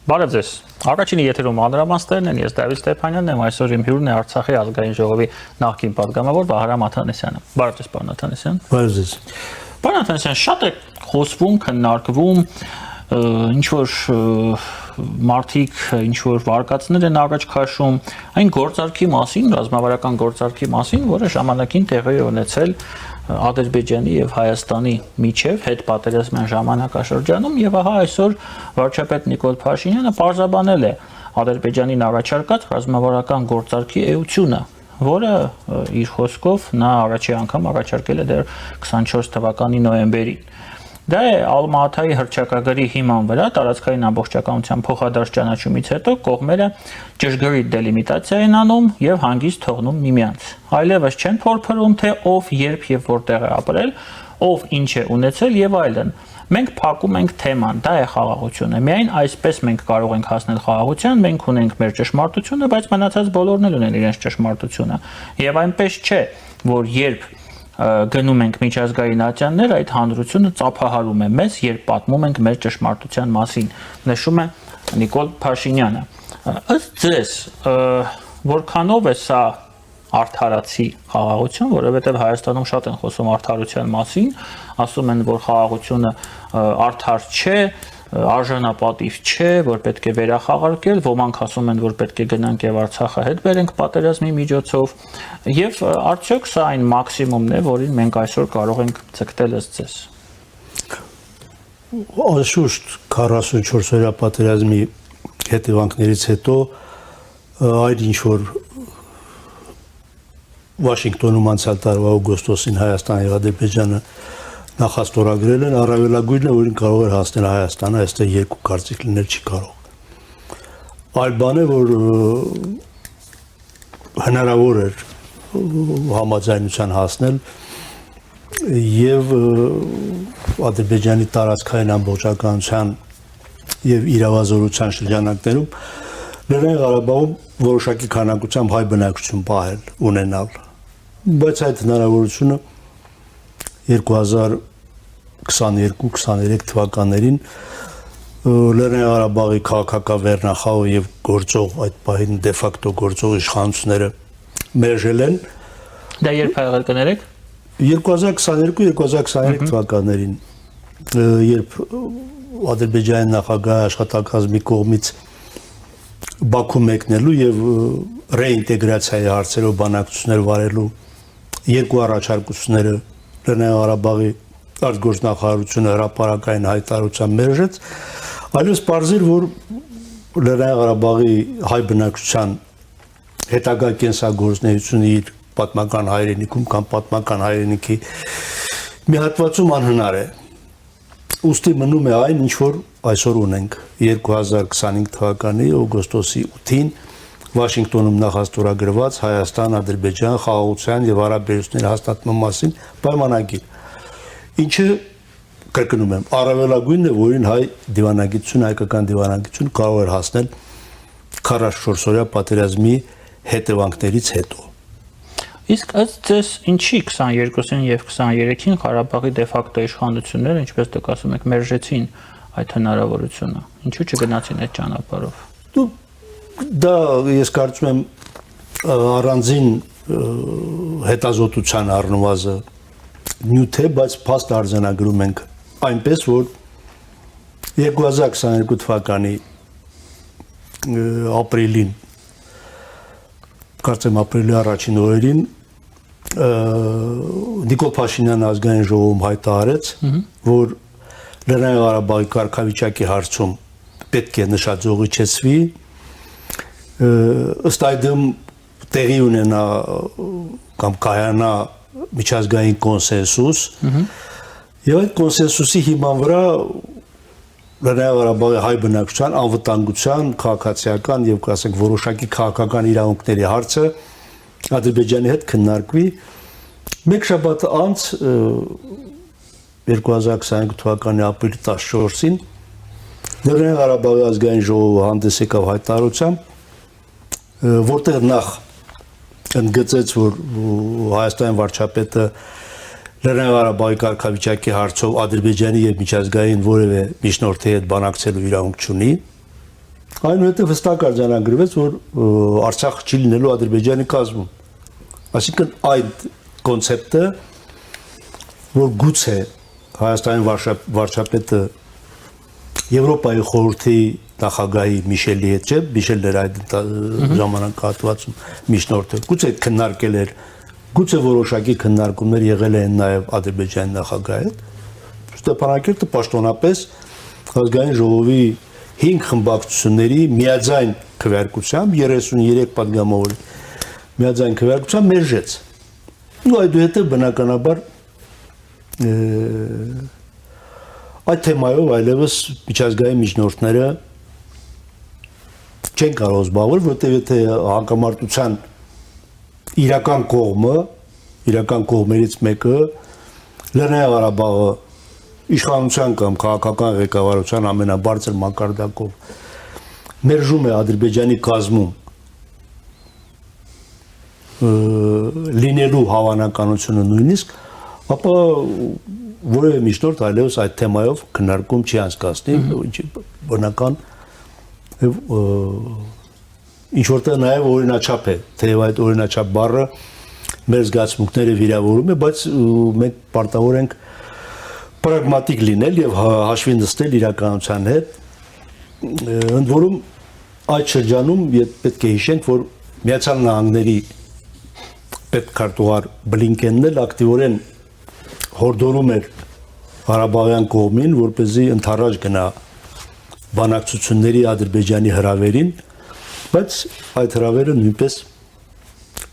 Բարև ձեզ։ Առաջինի եթերում անդրադառնալն են ես Դավիթ Ստեփանյանն եմ, այսօր իմ հյուրն է Արցախի ազգային ժողովի նախկին պատգամավոր Վահրամ Աթանեսյանը։ Բարև ձեզ, պարոն Աթանեսյան։ Բարև ձեզ։ Պարոն Աթանեսյան, շատ է խոսվում, քննարկվում, ինչ որ մարդիկ, ինչ որ վարկածներ են առաջ քաշում այն գործարքի մասին, ռազմավարական գործարքի մասին, որը ժամանակին տեղի է ունեցել Ադրբեջանի եւ Հայաստանի միջև հետպատերազմյան ժամանակաշրջանում եւ ահա այսօր վարչապետ Նիկոլ Փաշինյանը պարզաբանել է Ադրբեջանին առաջարկած ռազմավարական գործարքի էությունը, որը իր խոսքով նա առաջի անգամ առաջարկել է դեռ 24 թվականի նոյեմբերին։ Դա է Ալմա-Աթայի հռչակագրի հիման վրա տարածքային ամբողջականության փոխադարձ ճանաչումից հետո կողմերը ճշգրիտ դելիմիտացիա են անում եւ հանգիստ թողնում միմյանց։ Այլևս չեն փորփրում, թե ով, երբ եւ որտեղ է ապրել, ով ինչ է ունեցել եւ այլն։ Մենք փակում ենք թեման, դա է խաղաղությունը։ Միայն այսպես մենք կարող ենք հասնել խաղաղության, մենք ունենք մեր ճշմարտությունը, բայց մնացած բոլորն էլ ունեն իրենց ճշմարտությունը։ Եվ այնպես չէ, որ երբ գնում ենք միջազգային ատյաններ, այդ հանրությունը ծափահարում է մեզ, երբ պատմում ենք մեր ճշմարտության մասին, նշում է Նիկոլ Փաշինյանը։ Ըստ ձեզ, որքանով է սա արդարացի խաղաղություն, որովհետև Հայաստանում շատ են խոսում արդարության մասին, ասում են, որ խաղաղությունը արդար չէ, արժանապատիվ չէ, որ պետք է վերախաղարկել, ոմանք ասում են, որ պետք է գնանք եւ Արցախը հետ բերենք պատերազմի միջոցով, եւ արդյոք սա այն մաքսիմումն է, որին մենք այսօր կարող ենք ցկտել ըստ ձեզ։ Անշուշտ 44-օրյա պատերազմի հետևանքներից հետո այդ ինչ որ Վաշինգտոնում անցյալ տարվա օգոստոսին Հայաստանը եւ Ադրբեջանը նախաստորագրել են, առավելագույնը, որին կարող էր հասնել Հայաստանը, այստեղ երկու կարծիք լինել չի կարող։ Այլ բան է, որ հնարավոր էր համաձայնության հասնել եւ Ադրբեջանի տարածքային ամբողջականության եւ իրավազորության շրջանակներում Լեռնային Ղարաբաղում որոշակի քանակությամբ հայ բնակչություն պահել, ունենալ։ Բայց այդ հնարավորությունը 2022-23 թվականներին Լեռնային Ղարաբաղի քաղաքական վերնախավը եւ գործող այդ պահին դե ֆակտո գործող իշխանությունները մերժել են։ Դա երբ ա եղել կներեք։ 2022-2023 թվականներին, երբ Ադրբեջանի նախագահ աշխատակազմի կողմից Բաքու մեկնելու եւ ռեինտեգրացիայի հարցերով բանակցություններ վարելու երկու առաջարկությունները Լեռնային Ղարաբաղի արտգործնախարարությունը հրապարակային հայտարարության մերժեց, այլևս պարզիր, որ Լեռնային Ղարաբաղի հայ բնակչության հետագա կենսագործունեությունը իր պատմական հայրենիքում կամ պատմական հայրենիքի մի հատվածում անհնար է։ Ուստի մնում է այն, ինչ որ այսօր ունենք 2025 թվականի օգոստոսի 8-ին Վաշինգտոնում նախաստորագրված Հայաստան-Ադրբեջան խաղաղության եւ հարաբերությունների հաստատման մասին պայմանագիր, ինչը կրկնում եմ, առավելագույնն է, որին հայ դիվանագիտություն, հայկական դիվանագիտություն կարող էր հասնել 44-օրյա պատերազմի հետևանքներից հետո։ Իսկ ըստ ձեզ ինչի 22-ին եւ 23-ին Ղարաբաղի դե ֆակտո իշխանությունները, ինչպես դուք ասում եք, մերժեցին այդ հնարավորությունը։ Ինչու չգնացին այդ ճանապարհով։ Դա ես կարծում եմ առանձին հետազոտության առնվազն նյութ է, բայց փաստ արձանագրում ենք այնպես, որ 2022 թվականի ապրիլին, կարծեմ ապրիլի առաջին օրերին Նիկոլ Փաշինյանը ազգային ժողովում հայտարարեց, որ Լեռնային Ղարաբաղի կարգավիճակի հարցում պետք է նշաձողի չեցվի, ըստ այդմ տեղի ունենա կամ կայանա միջազգային կոնսենսուս եւ այդ կոնսենսուսի հիման վրա Լեռնային Ղարաբաղի հայ բնակչության անվտանգության, քաղաքացիական եւ ասենք որոշակի քաղաքական իրավունքների հարցը Ադրբեջանի հետ քննարկվի։ Մեկ շաբաթ անց 2025 թվականի ապրիլի 14-ին Լեռնային Ղարաբաղի ազգային ժողովը հանդես եկավ հայտարարությամբ, որտեղ նախ ընդգծեց, որ Հայաստանի վարչապետը Լեռնային Ղարաբաղի կարգավիճակի հարցով Ադրբեջանի եւ միջազգային որևէ միջնորդի հետ բանակցելու իրավունք չունի, Այնուհետև հստակ արձանագրվեց, որ Արցախը չի լինելու Ադրբեջանի կազմում։ Այսինքն այդ կոնցեպտը, որ գուցե Հայաստանի վարչապետը Եվրոպայի խորհրդի նախագահի Միշելի հետ չէ, Միշելն էր այդ ժամանակահատվածում միջնորդը, գուցե քննարկել էր, գուցե որոշակի քննարկումներ եղել են նաև Ադրբեջանի նախագահի հետ, Ստեփանակերտը պաշտոնապես ազգային ժողովի 5 խմբակցությունների միաձայն քվեարկությամբ 33 պատգամավորի միաձայն քվեարկությամբ մերժեց։ Ու այդուհետև բնականաբար այդ թեմայով այլևս միջազգային միջնորդները չեն կարող զբաղվել, որտեղ եթե հակամարտության իրական կողմերից մեկը Լեռնային Ղարաբաղը իշխանության կամ քաղաքական ղեկավարության ամենաբարձր մակարդակով մերժում է Ադրբեջանի կազմում լինելու հավանականությունը նույնիսկ, ապա որևէ միջնորդ այլևս այդ թեմայով քննարկում չի անցկացնի, բնական ինչ որտեղ նաև օրինաչափ է, թեև այդ օրինաչափ բառը մեր զգացմունքները վիրավորում է, բայց մենք պարտավոր ենք պրագմատիկ լինել եւ հաշվի նստել իրականության հետ, ընդ որում այդ շրջանում պետք է հիշենք, որ Միացյալ Նահանգների պետքարտուղար Բլինկենն էլ ակտիվորեն հորդորում էր Ղարաբաղյան կողմին, որպեսզի ընդառաջ գնա բանակցությունների Ադրբեջանի հրավերին, բայց այդ հրավերը նույնպես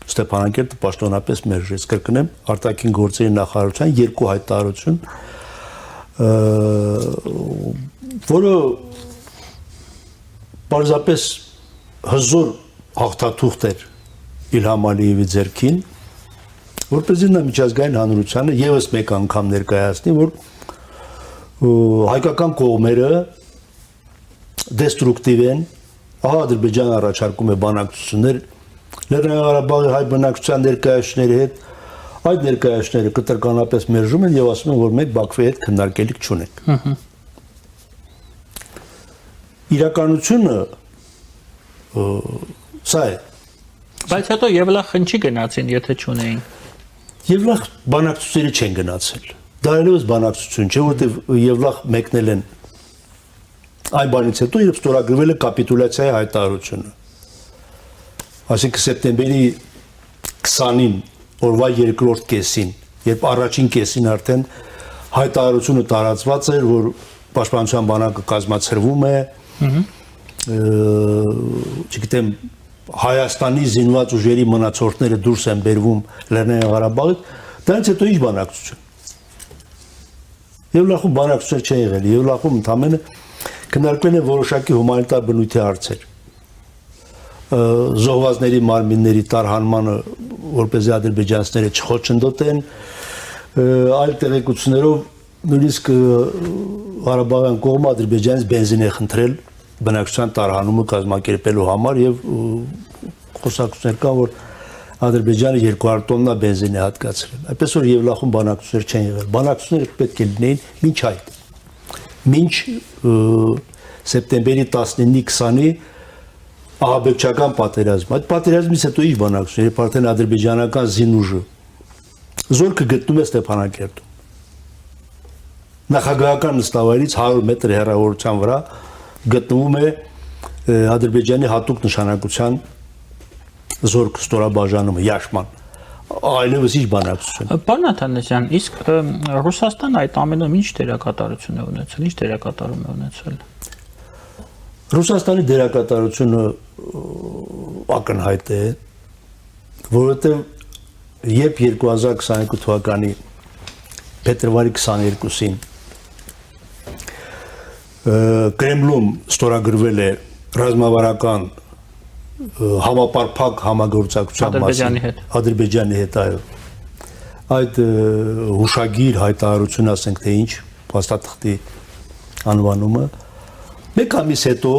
Ստեփանակերտը պաշտոնապես մերժեց, կրկնեմ, արտաքին գործերի նախարարության երկու հայտարարություն, որը պարզապես հզոր հաղթաթուղթ էր Իլհամ Ալիևի ձեռքին, որպեսզի նա միջազգային հանրությանը ևս մեկ անգամ ներկայացնի, որ հայկական կողմերը դեստրուկտիվ են, ահա Ադրբեջանը առաջարկում է բանակցություններ Լեռնային Ղարաբաղի հայ բնակչության ներկայացուցիչների հետ, այդ ներկայացուցիչները կտրկանապես մերժում են եւ ասում են, որ մենք Բաքվի հետ քննարկելիք չունենք։ Իրականությունը սա է։ Բայց հետո Եվլախ խնչի գնացին, եթե չունեին։ Եվլախ բանակցությունների չեն գնացել։ Դա այլևս բանակցություն չէ, որովհետեւ Եվլախ մեկնել են այն բանից հետո, երբ ստորագրվել է կապիտուլյացիայի հայտարարությունը։ Այսինքն սեպտեմբերի 20-ին օրվա երկրորդ կեսին, երբ առաջին կեսին արդեն հայտարարությունը տարածված էր, որ Պաշտպանության բանակը կազմացրվում է, չգիտեմ, Հայաստանի զինված ուժերի մնացորդները դուրս են բերվում Լեռնային Ղարաբաղից, դրանից հետո ինչ բանակցություն։ Եվլախում բանակցություն չեն եղել, Եվլախում ընդամենը քննարկվել են որոշակի հումանիտար բնույթի հարցեր։ Զոհվածների մարմինների տարհանմանը, որպեսզի ադրբեջանցիները չխոչընդոտեն, այլ տեղեկություններով նույնիսկ Ղարաբաղյան կողմը Ադրբեջանից բենզին է խնդրել բնակչության տարհանումը կազմակերպելու համար եւ խոսակցություններ կան, որ Ադրբեջանը 200 տոննա բենզին է հատկացրել։ Այնպես որ Եվլախում բանակցություններ չեն եղել։ Բանակցությունները պետք է լինեին մինչ այդ։ Մինչ սեպտեմբերի 19-ի 20-ի ահաբեկչական պատերազմ։ Այդ պատերազմից հետո ինչ բանակցություն, երբ արդեն ադրբեջանական զինուժը զորքը գտնում է Ստեփանակերտում։ Նախագահական նստավայրից 100 մետր հեռավորության վրա գտնվում է Ադրբեջանի հատուկ նշանակության զորք ստորաբաժանումը Յաշման։ Այլևս ինչ բանակցություն։ Պարոն Աթանասյան, իսկ Ռուսաստանը այդ ամենում ինչ դերակատարություն է ունեցել, ինչ դերակատարում է ունեցել։ Ռուսաստանի դերակատարությունը ակնհայտ է, որովհետև երբ 2022 թվականի փետրվարի 22-ին Կրեմլում ստորագրվել է ռազմավարական համապարփակ համագործակցության մասին Ադրբեջանի հետ, այո։ Այդ հուշագիր հայտարարությունը, ասենք թե ինչ, փաստաթղթի անվանումը, մեկ ամիս հետո,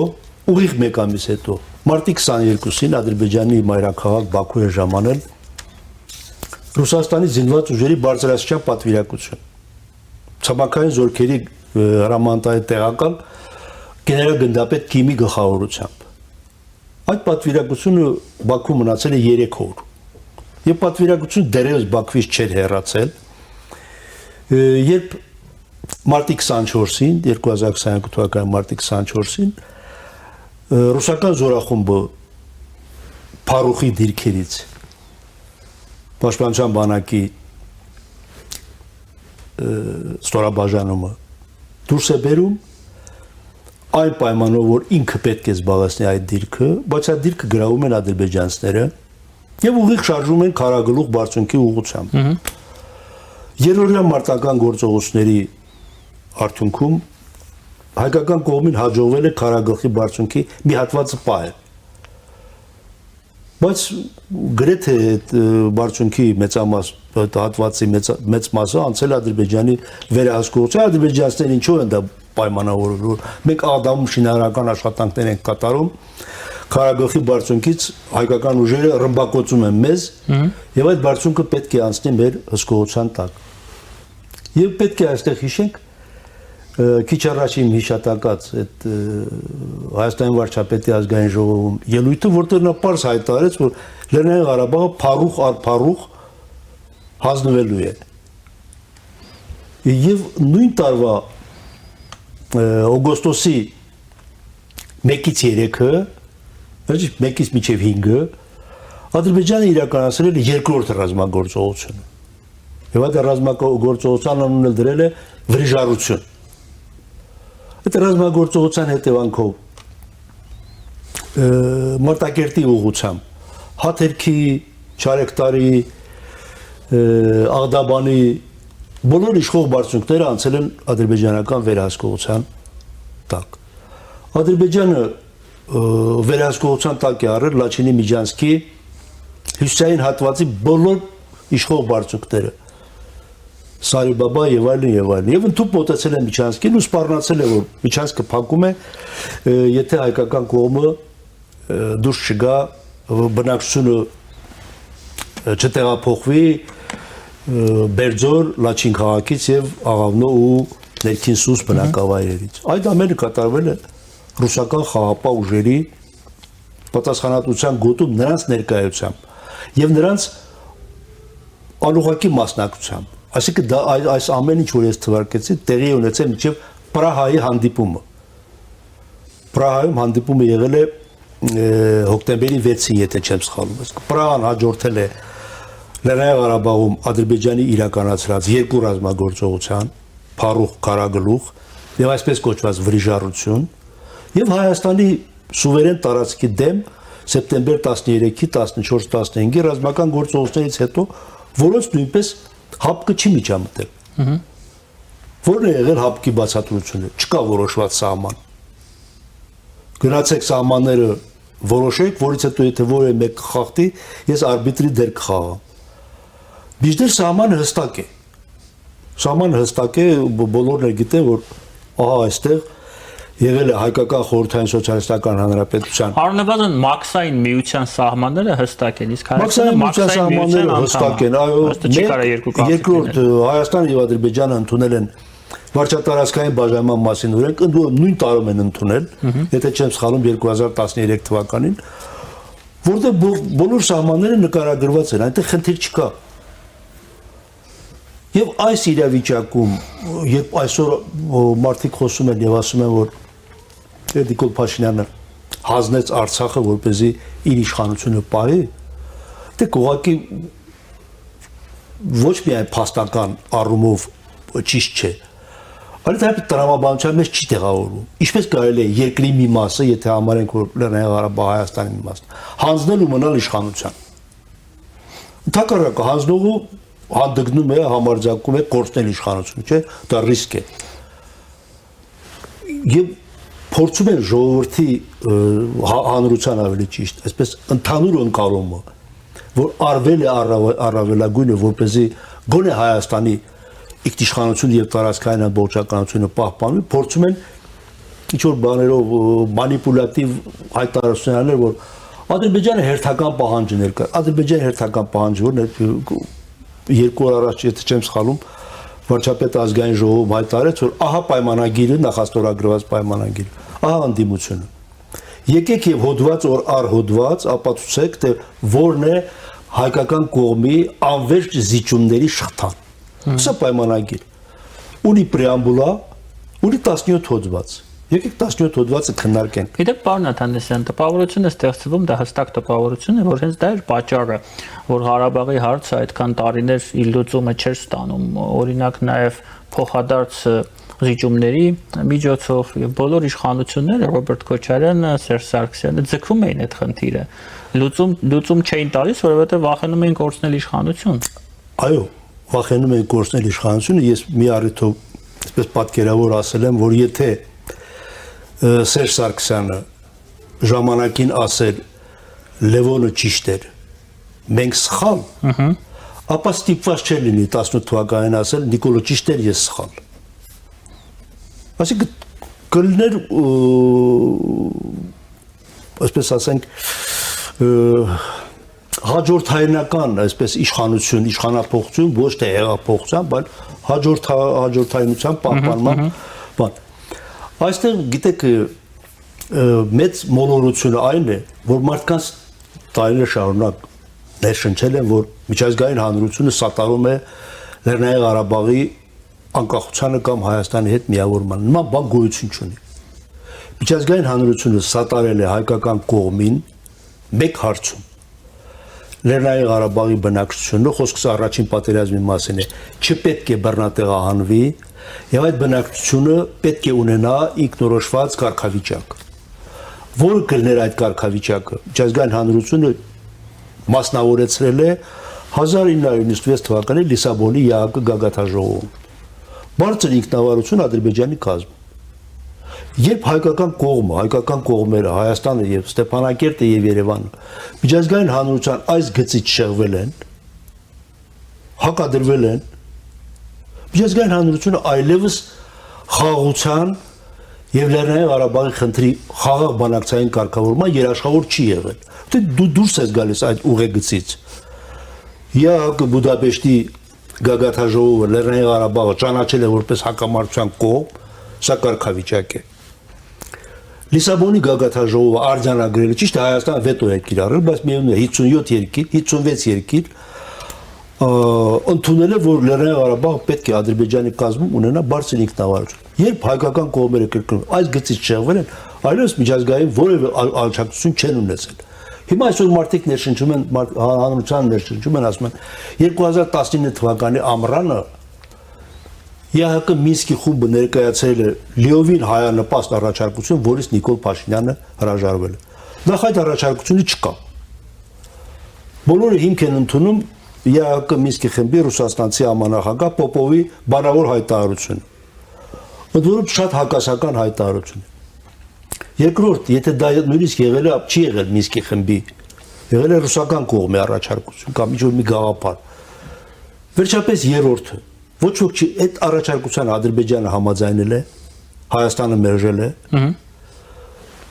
ուղիղ մեկ ամիս հետո, մարտի 22-ին Ադրբեջանի մայրաքաղաք Բաքու է ժամանել Ռուսաստանի զինված ուժերի բարձրաստիճան պատվիրակություն։ Ցամաքային զորքերի հրամանատարի տեղակալ գեներալ-գնդապետ Կիմի գլխավորությամբ։ Այդ պատվիրակությունը Բաքվում մնացել է 3 օր։ Եվ պատվիրակությունը դեռևս Բաքվից չէր հեռացել։ Երբ մարտի 24-ին, 2022 թվականի մարտի 24-ին ռուսական զորախումբը Փարուխի դիրքերից Պաշտպանության բանակի ստորաբաժանումը դուրս է բերում այն պայմանով, որ ինքը պետք է զբաղեցնի այդ դիրքը, բայց այդ դիրքը գրավում են ադրբեջանցիները եւ ուղիղ շարժում են Քարագլուխ բարձունքի ուղղությամբ։ Երրորդյա մարտական գործողությունների արդյունքում հայկական կողմին հաջողվել է Քարագլխի բարձունքի մի հատվածը պահել։ Բայց գրեթե այդ բարձունքի մեծամաս հատվածի մեծ մասը անցել Ադրբեջանի վերահսկողության, ադրբեջանցիներն ինչու են դա պայմանավորել, որ մենք Ադամում շինարարական աշխատանքներ ենք կատարում, Քարագլխի բարձունքից հայկական ուժերը ռմբակոծում են մեզ, եւ այդ բարձունքը պետք է անցնի մեր հսկողության տակ։ Եվ պետք է այստեղ հիշենք քիչ առաջ իմ հիշատակած այդ Հայաստանի վարչապետի ազգային ժողովում ելույթը, որտեղ նա պարզ հայտարարեց, որ Լեռնային Ղարաբաղը փառուխ առ փառուխ հանձնվելու է։ Եվ նույն տարվա օգոստոսի 1-ից 3-ը, այսինքն 1-ից մինչև 5-ը Ադրբեջանը իրականացրել է երկրորդ ռազմագործողությունը։ Եվ այդ ռազմագործողության անունը դրել է վրիժառություն։ Այդ ռազմագործողության հետևանքով Մարտակերտի ուղղությամբ Հաթերքի, Չարեկտարի, Աղդաբանի բոլոր իշխող բարձունքները անցել են ադրբեջանական վերահսկողության տակ։ Ադրբեջանը վերահսկողության տակ է առել Լաչինի Միջանցքի հյուսիսային հատվածի բոլոր իշխող բարձունքները։ Սարիբաբա եւ այլն եւ այլն։ Եվ ընդհանուր մոտեցել է Միջանցքին ու սպառնացել է, որ Միջանցքը փակում է, եթե հայկական կողմը դուրս չգա, բնակչությունը չտեղափոխվի Բերձոր, Լաչին քաղաքից եւ Աղավնո ու Ներքին Սուս բնակավայրերից։ Այդ ամենը կատարվել է ռուսական խաղապահ ուժերի պատասխանատվության գոտում նրանց ներկայությամբ եւ նրանց անուղղակի մասնակցությամբ։ Այսինքն դա այս ամեն ինչ որ ես թվարկեցի տեղի ունեցել մինչև Պրահայի հանդիպումը։ Պրահայում հանդիպումը եղել է հոկտեմբերի 6-ին, եթե չեմ սխալվում։ Պրահան հաջորդել է Լեռնային Ղարաբաղում Ադրբեջանի իրականացրած երկու ռազմագործողության, Փարուխ, Քարագլուխ եւ այսպես կոչված վրիժառություն եւ Հայաստանի սուվերեն տարածքի դեմ սեպտեմբեր 13-ի 14-15-ի ռազմական գործողություններից հետո, որոնց նույնպես հապկը չի միջամտել։ Որն է եղել հապկի բացատրությունը։ Չկա որոշված սահման։ Գնացեք սահմանները որոշեք, որից հետո եթե որևէ մեկ խախտի, ես արբիտրի դեր կխաղամ։ Միջդեռ սահմանը հստակ է։ Սահմանը հստակ է, բոլորն էլ գիտեն, որ ահա այստեղ եղել է հայկական խորհրդային սոցիալիստական հանրապետության։ Առնվազն մաքսային միության սահմանները հստակ են, իսկ Մաքսային միության սահմանները հստակ են, այո, երկրորդ Հայաստանը եւ Ադրբեջանը ընդունել են վարչատարածքային բաժանման մասին օրենք, նույն տարում են ընդունել, եթե չեմ սխալվում 2013 թվականին, որտեղ բոլոր սահմանները նկարագրված են, այնտեղ խնդիր չկա։ Եվ այս իրավիճակում, երբ այսօր մարդիկ խոսում են եւ ասում են, որ Նիկոլ Փաշինյանը հանձնեց Արցախը, որպեսզի իր իշխանությունը պահի, դե ուղղակի ոչ միայն փաստական առումով ճիշտ չէ, այլ դա տրամաբանության մեջ չի տեղավորվում։ Ինչպես կարելի է երկրի մի մասը, եթե համարենք, որ Լեռնային Ղարաբաղը Հայաստանի մի մասն, հանձնել ու մնալ իշխանության։ Ընդհակառակը հանձնողը հանդգնում է, համարձակում է կորցնել իշխանությունը, չէ՞, դա ռիսկ է։ Եվ փորձում են ժողովրդի հանրության ավելի ճիշտ, այսպես ընդհանուր ընկալումը, որ արվել է առավելագույնը, որպեսզի գոնե Հայաստանի ինքնիշխանությունը եւ տարածքային ամբողջականությունը պահպանվի, փորձում են ինչ որ բաներով մանիպուլատիվ հայտարարություններ, որ Ադրբեջանը հերթական պահանջ ներկա։ Ադրբեջանի հերթական պահանջը որն է 2 օր առաջ, եթե չեմ սխալվում, վարչապետ ազգային ժողովում հայտարարեց, որ ահա պայմանագիրը, նախաստորագրված պայմանագիրը, ահա անդիմությունը։ Եկեք եւ հոդված օր առ հոդված ապացուցեք, թե որն է հայկական կողմի անվերջ զիջումների շղթան։ Սա պայմանագիր։ Ունի պրեամբուլա, ունի 17 հոդված։ Եկեք 17 հոդվածը քննարկենք։ Գիտեք, պարոն Աթանասյան, տպավորությունը ստեղծվում, դա հստակ տպավորություն է, որ հենց դա էր պատճառը, որ Ղարաբաղի հարցը այդքան տարիներ իր լուծումը չէր ստանում։ Օրինակ նաև փոխադարձ զիջումների միջոցով եւ բոլոր իշխանությունները Ռոբերտ Քոչարյանը, Սերժ Սարգսյանը ձգվում էին այդ խնդիրը։ Լուծում չէին տալիս, որովհետեւ վախենում էին կորցնել իշխանություն։ Այո, վախենում էին կորցնել իշխանությունը, ես մի առիթով այսպես պատկերավոր ասել եմ, որ եթե Սերժ Սարգսյանը ժամանակին ասել Լևոնը ճիշտ էր, մենք սխալ, ապա ստիպված չէ լինի 18 թվականին ասել Նիկոլը ճիշտ էր, ես սխալ։ Այսինքն կլներ այսպես ասենք հաջորդայնական այսպես իշխանություն, իշխանափոխություն, ոչ թե հեղափոխության, բայց հաջորդայնության պահպանման բան։ Այստեղ գիտեք մեծ մոլորությունը այն է, որ մարդկանց տարիներ շարունակ ներշնչել են, որ միջազգային հանրությունը սատարում է Լեռնային Ղարաբաղի անկախությանը կամ Հայաստանի հետ միավորման։ Նման բան գոյություն չունի։ Միջազգային հանրությունը սատարել է հայկական կողմին մեկ հարցում։ Լեռնային Ղարաբաղի բնակչությունը, խոսքս առաջին պատերազմի մասին է, չպետք է բռնատեղահանվի, եւ այդ բնակչությունը պետք է ունենա ինքնորոշված կարգավիճակ։ Որը կլներ այդ կարգավիճակը։ Միջազգային հանրությունը մասնավորեցրել է 1996 թվականի Լիսաբոնի ԵԱՀԿ գագաթնաժողովում։ Բարձր ինքնավարություն Ադրբեջանի կազմում։ Երբ հայկական կողմը, հայկական կողմերը, Հայաստանը եւ Ստեփանակերտը եւ Երևանը միջազգային հանրության այս գծից շեղվել են, հակադրվել են, միջազգային հանրությունը այլևս խաղաղության եւ Լեռնային Ղարաբաղի խնդրի խաղաղ բանակցային կարգավորման երաշխավոր չի եղել։ Դու դուրս ես գալիս այդ ուղեգծից։ ԵԱՀԿ Բուդապեշտի գագաթնաժողովը Լեռնային Ղարաբաղը ճանաչել է որպես հակամարտության կողմ, սա կարգավիճակ է։ Լիսաբոնի գագաթնաժողովը արձանագրել է, ճիշտ է Հայաստանը վետո է կիրառել, բայց միևնույն է 57 երկիր, 56 երկիր ընդունել է, որ Լեռնային Ղարաբաղը պետք է Ադրբեջանի կազմում ունենա բարձր ինքնավարություն։ Երբ հայկական կողմերը կրկնում այս գծից շեղվել են, այլևս միջազգային որևէ աջակցություն չեն ունեցել։ Հիմա այսօր մարդիկ ներշնչում են, հանրության ներշնչում են, ասում են 2019 թվականի ամռանը ԵԱՀԿ Մինսկի խումբը ներկայացրել է լիովին հայանպաստ առաջարկություն, որից Նիկոլ Փաշինյանը հրաժարվել է։ Նախ այդ առաջարկությունը չկա։ Բոլորը հիմք են ընդունում ԵԱՀԿ Մինսկի խմբի ռուսաստանցի ամանախագահ Պոպովի բանավոր հայտարարությունը։ Ընդորում շատ հակասական հայտարարություն։ Երկրորդ, եթե դա նույնիսկ եղել է, չի եղել Մինսկի խմբի, եղել է ռուսական կողմի առաջարկություն կամ ինչ-որ մի գաղափար։ Վերջապես երրորդը, ոչ ոք չի այդ առաջարկության Ադրբեջանը համաձայնել է, Հայաստանը մերժել է։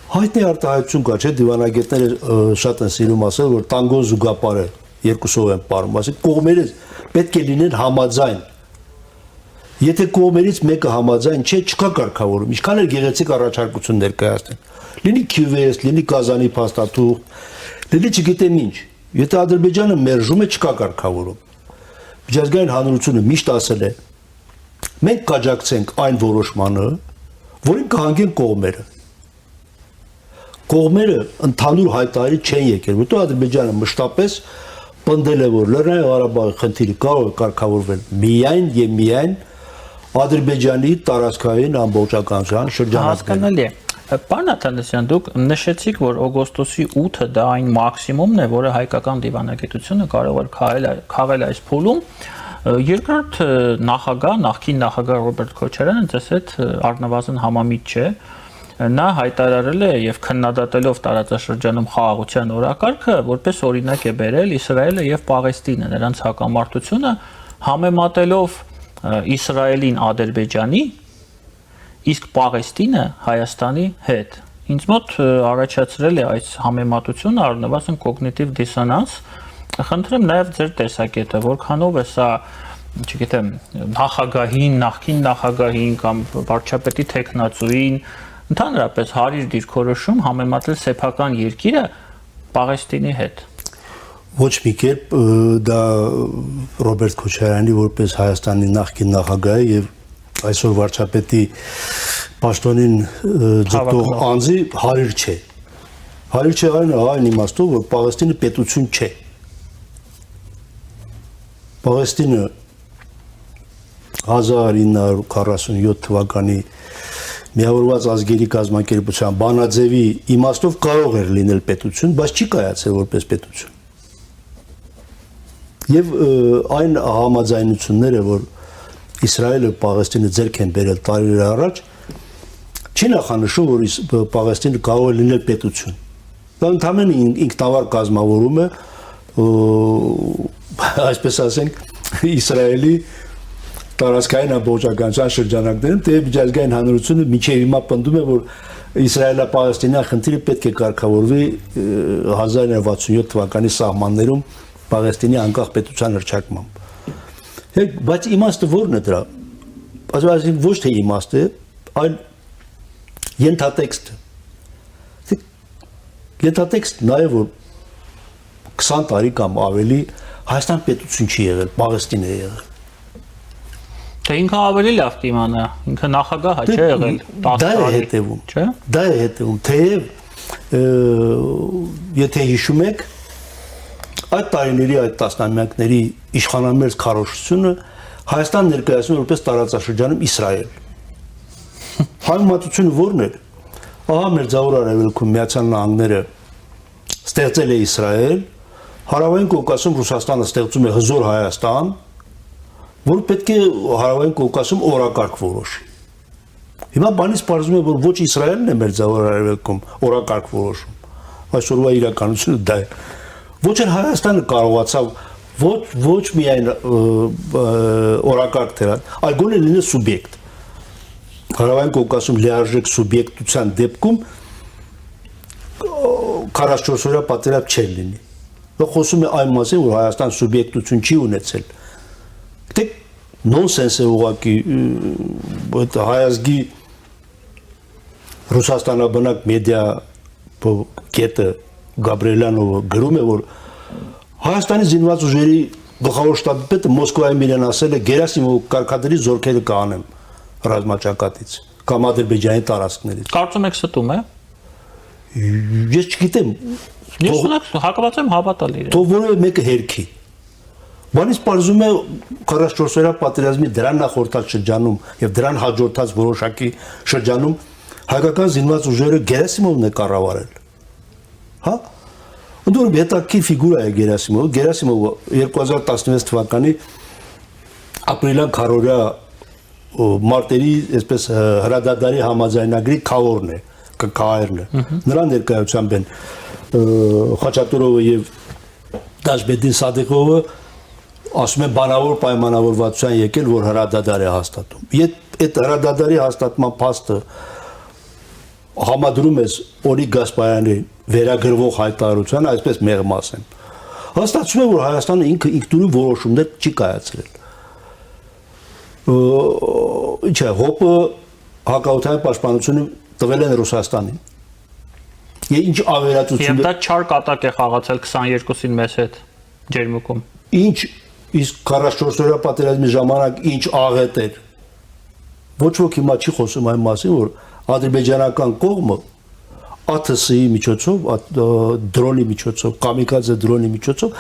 Հայտնի արտահայտություն կա, չէ՞, դիվանագետները շատ են սիրում ասել, որ տանգո զուգապարը երկուսով են պարում, ասել կողմերը պետք է լինեն համաձայն։ Եթե կողմերից մեկը համաձայն չէ, չկա կարգավորում, ինչքան էլ գեղեցիկ առաջարկություն ներկայացնեն։ Լինի QVS, լինի Կազանի փաստաթուղթ, լինի չգիտեմ ինչ։ Եթե Ադրբեջանը մերժում է, չկա կարգավորում։ Միջազգային հանրությունը միշտ ասել է. մենք կաջակցենք այն որոշմանը, որին կհանգեն կողմերը։ Կողմերը ընդհանուր հայտարարի չեն եկել, որտեղ Ադրբեջանը մշտապես պնդել է, որ Լեռնային Ղարաբաղի խնդիրը կարող է կարգավորվել միայն եւ միայն Ադրբեջանի տարածքային ամբողջականության շրջանակներում։ Հասկանալի է։ Պարոն Աթանասյան, դուք նշեցիք, որ օգոստոսի 8-ը դա այն մաքսիմումն է, որը հայկական դիվանագիտությունը կարող է քաղել այս փուլում։ Երկրորդ նախագահ, նախկին նախագահ Ռոբերտ Քոչարյանը ձեզ հետ առնվազն համամիտ չէ։ Նա հայտարարել է եւ քննադատելով տարածաշրջանում խաղաղության օրակարգը, որպես օրինակ է բերել Իսրայելը եւ Պաղեստինը, նրանց հակամարտությունը համեմատելով Իսրայելին Ադրբեջանի, իսկ Պաղեստինը Հայաստանի հետ։ Ինձ մոտ առաջացրել է այս համեմատությունը առնվազն կոգնիտիվ դիսոնանս։ Խնդրեմ նաև ձեր տեսակետը, որքանով է սա չգիտեմ, նախագահին, նախկին նախագահին կամ վարչապետի տեխնացուին, ընդհանրապես հարիր դիրքորոշում համեմատել սեփական երկիրը Պաղեստինի հետ։ Ոչ մի կերպ դա Ռոբերտ Քոչարյանի որպես Հայաստանի նախկին նախագահ եւ այսօր վարչապետի պաշտոնին ձգտող անձի հարիր չէ։ Հարիր չէ այն իմաստով, որ Պաղեստինը պետություն չէ։ Պաղեստինը 1947 թվականի Միավորված ազգերի կազմակերպության բանաձևի իմաստով կարող էր լինել պետություն, բայց չի կայացել որպես պետություն։ Եվ այն համաձայնությունները, որ Իսրայելը Պաղեստինը ձեռք են բերել տարիներ առաջ, չի նախանշում, որ Պաղեստինը կարող է լինել պետություն։ Դա ընդհանրապես ինքնավար կազմավորում է, այսպես ասենք, Իսրայելի տարածքային ամբողջականության շրջանակներում, թեև միջազգային հանրությունը մինչև հիմա պնդում է, որ Իսրայելա-Պաղեստինյան խնդիրը պետք է կարգավորվի 1967 թվականի սահմաններում Պաղեստինի անկախ պետության հռչակմամբ։ Բայց իմաստը ո՞րն է դրա։ Այսինքն ոչ թե իմաստը, այլ ենթատեքստը։ Ենթատեքստ նաև որ 20 տարի կամ ավելի Հայաստան պետություն չի եղել, Պաղեստին է եղել։ Թե ինքը ավելի լավ կիմանա, ինքը նախագահ է, չէ՞ եղել 10 տարի։ Դա է հետևում, չէ՞։ Դա է հետևում, թեև եթե հիշում եք, այդ տարիների, այդ տասնամյակների իշխանամերձ քարոզությունը Հայաստան ներկայացնում որպես տարածաշրջանում Իսրայել։ Համեմատությունը ո՞րն է։ Ահա Մերձավոր Արևելքում Միացյալ Նահանգները ստեղծել է Իսրայել, Հարավային Կովկասում Ռուսաստանը ստեղծում է հզոր Հայաստան, որ պետք է Հարավային Կովկասում օրակարգ որոշի։ Հիմա բանից պարզվում է, որ ոչ Իսրայելն է Մերձավոր Արևելքում օրակարգ որոշում։ Այսօրվա իրականությունը դա է։ Ոչ էլ Հայաստանը կարողացավ ոչ միայն օրակարգ թերալ, այլ գոնե լինել սուբյեկտ։ Հարավային Կովկասում լիարժեք սուբյեկտության դեպքում 44 օրյա պատերազմ չէր լինի։ Դա խոսում է այն մասին, որ Հայաստան սուբյեկտություն չի ունեցել։ Դե նոնսենս է ուղղակի այդ հայազգի Ռուսաստանաբնակ մեդիա կետը Գաբրիելյանովը գրում է, որ Հայաստանի զինված ուժերի գլխավոր շտաբի պետը Մոսկվայում իրեն ասել է Գերասիմովի կարգադրի զորքերը կանեմ ռազմաճակատից կամ Ադրբեջանի տարածքներից։ Կարծում եք ստում է։ Ես չգիտեմ։ Ես հակված եմ հավատալ իրեն։ Թող որևէ մեկը հերքի։ Բանից պարզում է 44 օրյա պատերազմի դրան նախորդած շրջանում եւ դրան հաջորդած որոշակի շրջանում հայկական զինված ուժերը Գերասիմովն է կառավարել։ Հա։ Ընդդեմ հետաքրքիր ֆիգուրա է Գերասիմովը։ Գերասիմովը 2016 թվականի ապրիլյան քարորյա մարտերի, այսպես հրադադարի համաձայնագրի քավորն է, քահայրն է։ Նրա ներկայությամբ են Խաչատուրովը եւ Դաշբեդին Սադիղովը ասում են բանավոր պայմանավորվածության եկել, որ հրադադար է հաստատում։ Այդ հրադադարի հաստատման փաստը համադրում ես Օրիկ Գասպարյանի վերագրվող հայտարարության, այսպես մեղմ ասեմ։ Հաստատում է, որ Հայաստանը ինքնուրույն որոշումներ չի կայացրել։ Ինչ է, ՀՕՊ-ը հակաօդային պաշտպանությունը տվել են Ռուսաստանին։ Ինչ ավերածություն։ Եվ դա չար կատակ է խաղացել 22-ին մեզ հետ ջերմուկում։ Ինչ իսկ 44 օրյա պատերազմի ժամանակ ինչ աղետ էր։ Ոչ ոք հիմա չի խոսում այն մասին, որ ադրբեջանական կողմը ԱԹՍ-ի միջոցով, դրոնի միջոցով, կամիկաձե դրոնի միջոցով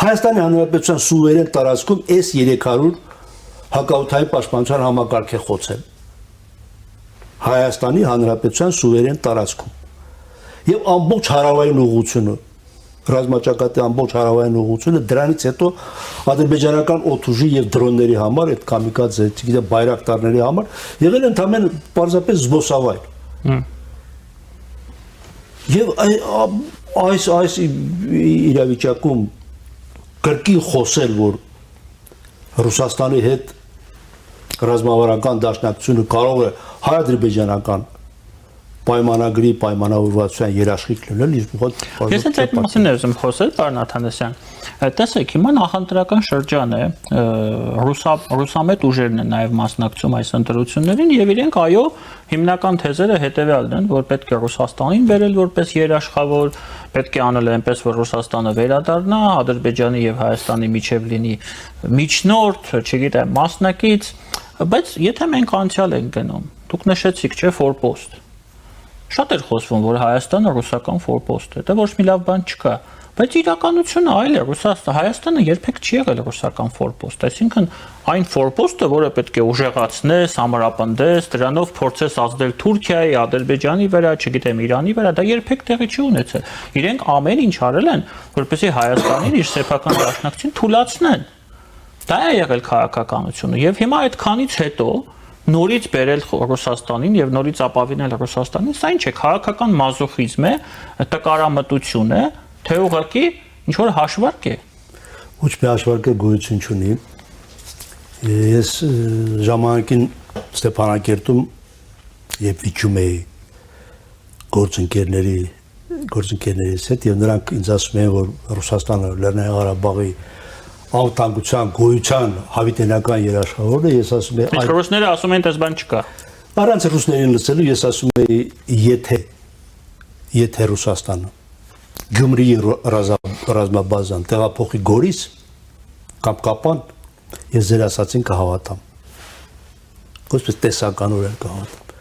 Հայաստանի Հանրապետության սուվերեն տարածքում S-300 հակաօդային պաշտպանության համակարգ է խոցել։ Հայաստանի Հանրապետության սուվերեն տարածքում։ Եվ ամբողջ հարավային ուղղությունը, ռազմաճակատի ամբողջ հարավային ուղղությունը դրանից հետո ադրբեջանական օդուժի եւ դրոնների համար, այդ կամիկաձե, չգիտեմ, բայրակտարների համար եղել ընդհանրապես պարզապես զբոսավայր։ Եվ այս իրավիճակում կրկին խոսել, որ Ռուսաստանի հետ ռազմավարական դաշնակցությունը կարող է հայ-ադրբեջանական պայմանագրի պայմանավորվածության երաշխիք լինել իր Ես այդ մասին եմ խոսել, պարոն Աթանասյան։ Տեսեք, հիմա նախընտրական շրջան է, ռուսամետ ուժերն են նաև մասնակցում այս ընտրություններին եւ իրենք այո հիմնական թեզերը հետեւյալն են, որ պետք է Ռուսաստանին բերել որպես երաշխավոր, պետք է անել այնպես, որ Ռուսաստանը վերադառնա, Ադրբեջանի եւ Հայաստանի միջև լինի միջնորդ, չգիտեմ, մասնակից, բայց եթե մենք անցյալ ենք գնում, դուք նշեցիք, չէ, ֆորպոստ։ Շատ էր խոսվում, որ Հայաստանը ռուսական ֆորպոստ է, դա ոչ մի լավ բան չկա, բայց իրականությունը այլ է, Հայաստանը երբեք չի եղել ռուսական ֆորպոստ, այսինքն այն ֆորպոստը, որը պետք է ուժեղացնես, ամրապնդես, դրանով փորձես ազդել Թուրքիայի, Ադրբեջանի վրա, չգիտեմ, Իրանի վրա, դա երբեք տեղի չի ունեցել։ Իրենք ամեն ինչ արել են, որպեսզի Հայաստանին իր սեփական դաշնակցին թուլացնեն։ Դա է եղել քաղաքականությունը, եւ հիմա այդքանից հետո նորից բերել Ռուսաստանին եւ նորից ապավինել Ռուսաստանին, սա ինչ է, քաղաքական մազոխիզմ է, տկարամտություն է, թե ուղղակի ինչ որ հաշվարկ է։ Ոչ մի հաշվարկը գոյություն չունի։ Ես ժամանակին Ստեփանակերտում երբ վիճում էի գործընկերներից հետ եւ նրանք ինձ ասում էին, որ Ռուսաստանը Լեռնային Ղարաբաղի անվտանգության գոյության հավիտենական երաշխավորն է, ես ասում եմ, Իսկ ռուսները ասում են, դες բան չկա։ Առանց ռուսներին լսելու ես ասում եմ, եթե Ռուսաստանը Գյումրիի ռազմաբազան տեղափոխի Գորիս կամ Կապան, ես ձեր ասածին կհավատամ։ Ոստպես տեսականորեն կհավատամ։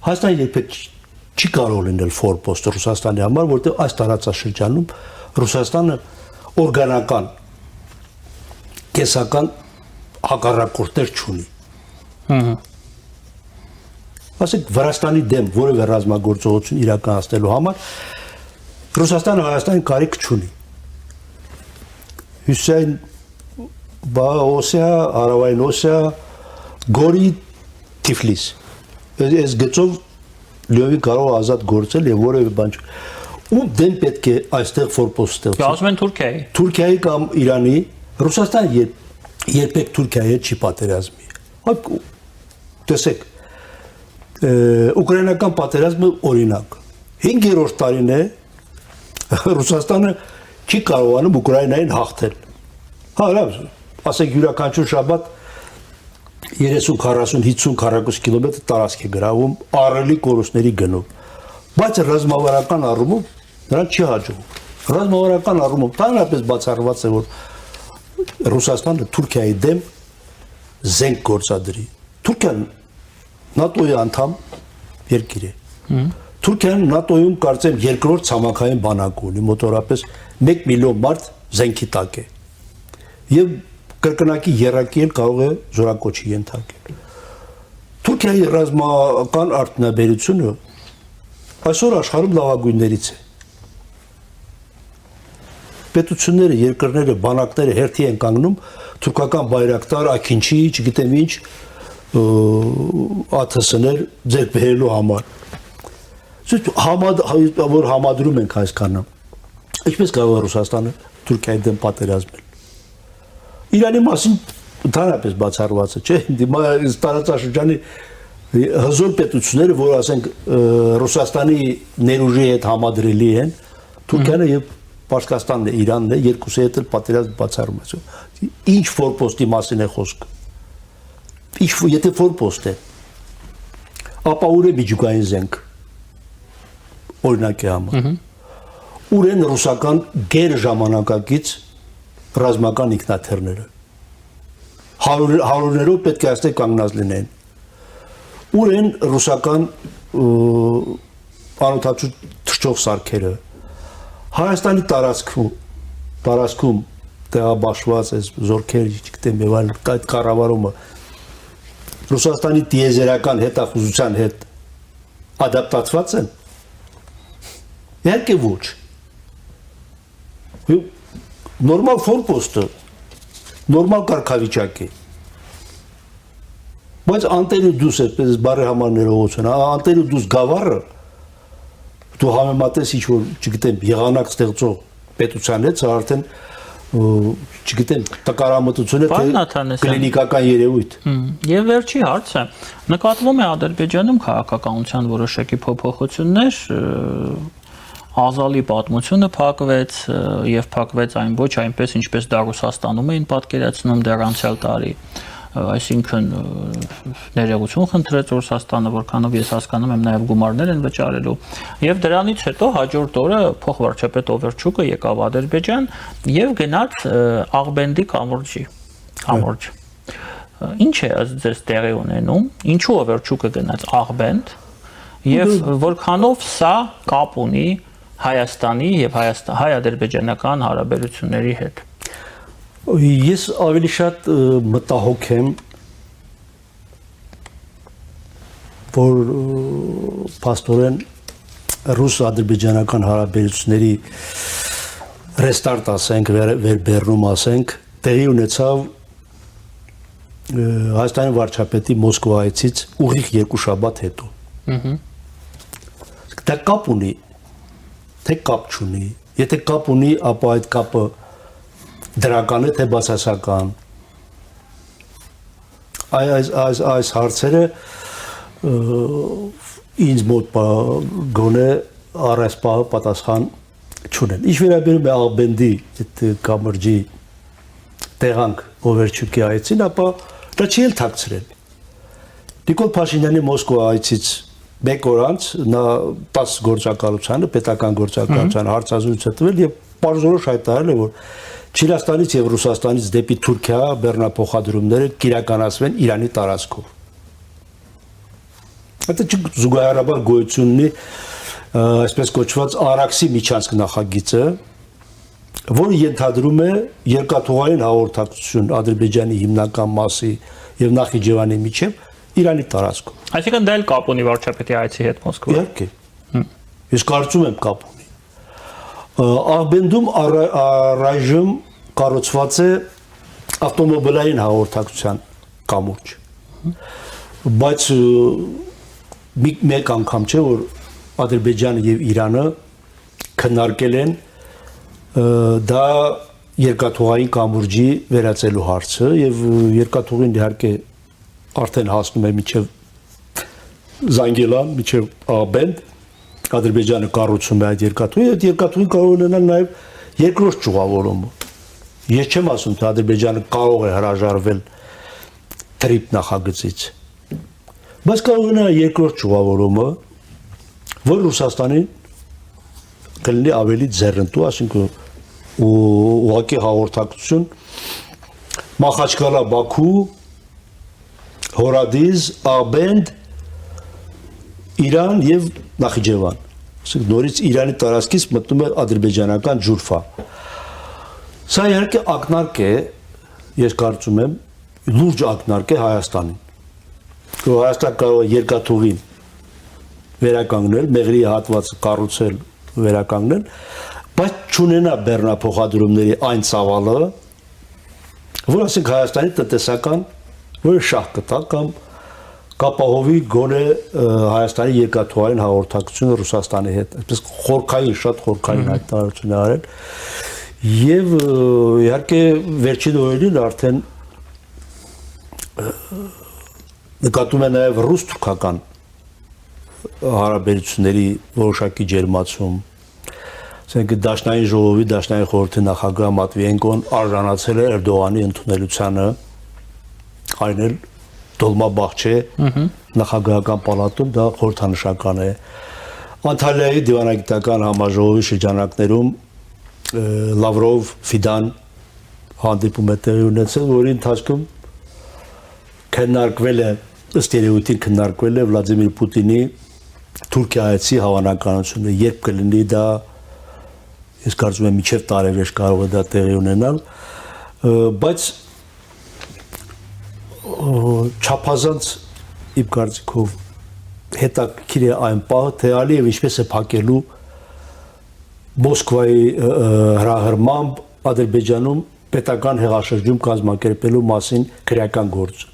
Հայաստանը երբեք չի կարող լինել ֆորպոստ Ռուսաստանի համար, որտեղ այս տարածաշրջանում Ռուսաստանը օրգանական կեսական հակառակորդներ չունի։ Ասենք Վրաստանի դեմ որևէ ռազմագործողություն իրականացնելու համար Ռուսաստանը Հայաստանի կարիք չունի։ Հյուսիսային Օսիա, Հարավային Օսիա, Գորի, Թիֆլիս։ Այս գծով լիովին կարող ազատ գործել եւ որևէ բան չի։ Ում դեմ պետք է այստեղ ֆորպոստ ստեղծել։ Ասում են Թուրքիայի։ Թուրքիայի կամ Իրանի, Ռուսաստանը երբեք Թուրքիայի հետ չի պատերազմի։ Տեսեք, ուկրաինական պատերազմը օրինակ։ 5-րդ տարին է Ռուսաստանը չի կարողանում Ուկրաինային հաղթել։ Հա, լավ, ասենք յուրաքանչյուր շաբաթ 30-40-50 քառակուսի կիլոմետր տարածք է գրավում ահռելի կորուստների գնով։ Բայց ռազմավարական առումով նրան չի հաջողում։ Ռազմավարական առումով տանրապես բացառված է, որ Ռուսաստանը Թուրքիայի դեմ զենք գործադրի։ Թուրքիան ՆԱՏՕ-ի անդամ երկիր է։ Թուրքիան ՆԱՏՕ-ում կարծեմ երկրորդ ցամաքային բանակ ունի, մոտավորապես 1 միլիոն մարդ զենքի տակ է։ Եվ կրկնակի երակի էլ կարող է զորակոչի ենթարկել։ Թուրքիայի ռազմական արտոնաբերությունը այսօր աշխարհում լավագույններից է։ Պետությունները, երկրները, բանակները հերթի են կանգնում թուրքական բայրակտար, Աքինչի, չգիտեմ ինչ, ԱԹՍ-ներ ձեռք բերելու համար։ Որ համադրում ենք այսքանը։ Ինչպես կարող է Ռուսաստանը Թուրքիայի դեմ պատերազմել։ Իրանի մասին ընդհանրապես բացառված է, չէ՞։ Դիմա տարածաշրջանի հզոր պետությունները, որ ասենք Ռուսաստանի ներուժի հետ համադրելի են, Թուրքիան եւ Պարսկաստանն է, Իրանն է, երկուսի հետ էլ պատերազմ բացառում է։ Ինչ ֆորպոստի մասին է խոսքը։ Եթե ֆորպոստ է, ապա ուր է միջուկային զենք։ Օրինակ է համար։ Ուր են ռուսական գեր ժամանակակից ռազմական ինքնաթիռները։ Հարյուրներով պետք է այստեղ կանգնած լինեն։ Ուր են ռուսական անօթաչու թռչող սարքերը։ Հայաստանի տարածքում տեղաբաշխված այս զորքեր, չգիտեմ, եւ այլ այդ կառավարումը Ռուսաստանի տիեզերական հետախուզության հետ ադապտացված են։ Իհարկե ոչ։ Նորմալ ֆորպոստը, նորմալ կարգավիճակ է։ Բայց անտերը դուս այդպես բարի համարներողություն, անտերը դուս գավառը դու համեմատես ինչ որ, չգիտեմ, եղանակ ստեղծող պետության հետ, սա արդեն չգիտեմ տկարամտությունը թե կլինիկական երևույթ։ Եվ վերջի հարցը նկատվում է Ադրբեջանում քաղաքականության որոշակի փոփոխություններ, ազալի պատմությունը փակվեց եւ փակվեց այն ոչ այնպես ինչպես դա Ռուսաստանում էին պատկերացնում դեռ անցյալ տարի, այսինքն ներողություն խնդրեց Ռուսաստանը, որքանով ես հասկանում եմ նաև գումարներ են վճարելու եւ դրանից հետո հաջորդ օրը փոխվարչապետ Օվերչուկը եկավ Ադրբեջան եւ գնաց Աղբենդի կամուրջ։ Ինչ է ձեզ տեղի ունենում, ինչու Օվերչուկը գնաց Աղբենդ եւ որքանով սա կապ ունի Հայաստանի եւ հայ-ադրբեջանական հարաբերությունների հետ։ Ես ավելի շատ մտահոգ եմ, որ փաստորեն ռուս-ադրբեջանական հարաբերությունների ռեստարտ ասենք, վերբերնում ասենք, տեղի ունեցավ Հայաստանի վարչապետի Մոսկվայից ուղիղ երկու շաբաթ հետո։ Դա կապ ունի, թե կապ չունի։ Եթե կապ ունի, ապա այդ կապը դրական է թե բացասական։ Այս հարցերը ինձ մոտ գոնե առայս պահը պատասխան չունեն։ Ինչ վերաբերում է Աղբենդի այդ կամրջի տեղանք Օվերչուկի այցին, ապա դա չի էլ թաքցրել։ Նիկոլ Փաշինյանի Մոսկվա այցից մեկ օր անց նա 10 գործակալությանը, պետական գործակալությանը հարցազրույց է տվել եւ պարզորոշ հայտարարել է, որ Չինաստանից եւ Ռուսաստանից դեպի Թուրքիա բեռնափոխադրումները կիրականացվեն Իրանի տարածքով։ Դա զուգահեռաբար գոյություն ունի այսպես կոչված Արաքսի միջանցք նախագիծը, որը ենթադրում է երկաթուղային հաղորդակցություն Ադրբեջանի հիմնական մասի եւ Նախիջևանի միջև Իրանի տարածքով։ Այսինքն դա էլ կապ ունի վարչապետի այցի հետ Մոսկվա։ Իհարկե։ Ես կարծում եմ կապ ունի։ Աղբենդում առայժմ կառուցված է ավտոմոբիլային հաղորդակցության կամուրջ։ Բայց մեկ անգամ չէ, որ Ադրբեջանը եւ Իրանը քննարկել են դա երկաթուղային կամուրջի վերածելու հարցը եւ երկաթուղին իհարկե արդեն հասնում է միջև Զանգելան, միջև Աղբենդ, Ադրբեջանը կառուցում է այդ երկաթուղի, այդ երկաթուղին կարող ունենալ նաեւ երկրորդ ճյուղավորում։ Ես չեմ ասում, թե Ադրբեջանը կարող է հրաժարվել տրիպ նախագծից։ Բայց կարող է ունենալ երկրորդ ճյուղավորումը, որ Ռուսաստանին կլինի ավելի ձեռնտու, ասինքն ուղղակի հաղորդակցություն Մախաչկալա, Բաքու, Հորադիզ, Աղբենդ, Իրան եւ Նախիջևան։ Ասենք նորից Իրանի տարածքից մտնում է ադրբեջանական ջուրֆա։ Սա իհարկե ակնարկ է, ես կարծում եմ, լուրջ ակնարկ է Հայաստանին։ Հայաստան կարող է երկաթուղին վերականգնել, մեղրի հատվածը կառուցել, վերականգնել, բայց չունենա բեռնափոխադրումների այն ծավալը, որ ասենք Հայաստանի տնտեսական որ շահ կտա կամ կապահովի գոնե Հայաստանի երկաթուղային հաղորդակցությունը Ռուսաստանի հետ, այսպես խորքային, շատ խորքային հայտարարություն է արել, եւ իհարկե վերջին օրերին արդեն նկատում է նաեւ ռուս-թուրքական հարաբերությունների որոշակի ջերմացում։ Ասենք Դաշնային ժողովի, Դաշնային խորհրդի նախագահ Մատվիենկոն արժանացել է Էրդողանի ընդունելությանը, այն էլ Դոլմաբախչե նախագահական պալատում դա խորհրդանշական է։ Անտալիայի դիվանագիտական համաժողովի շրջանակներում Լավրով, Ֆիդան հանդիպում է տեղի ունեցել, որի ընթացքում քննարկվել է, ըստ երևույթին քննարկվել է Վլադիմիր Պուտինի Թուրքիայցի հավանականությունը, երբ կլինի դա, ես կարծում եմ մինչև տարեվերջ կարող է դա տեղի ունենալ, բայց չափազանց իմ կարծիքով հետաքրքիր է այն պահը, թե Ալիևը ինչպես է փակելու Մոսկվայի հրահրմամբ Ադրբեջանում պետական հեղաշրջում կազմակերպելու մասին քրեական գործ։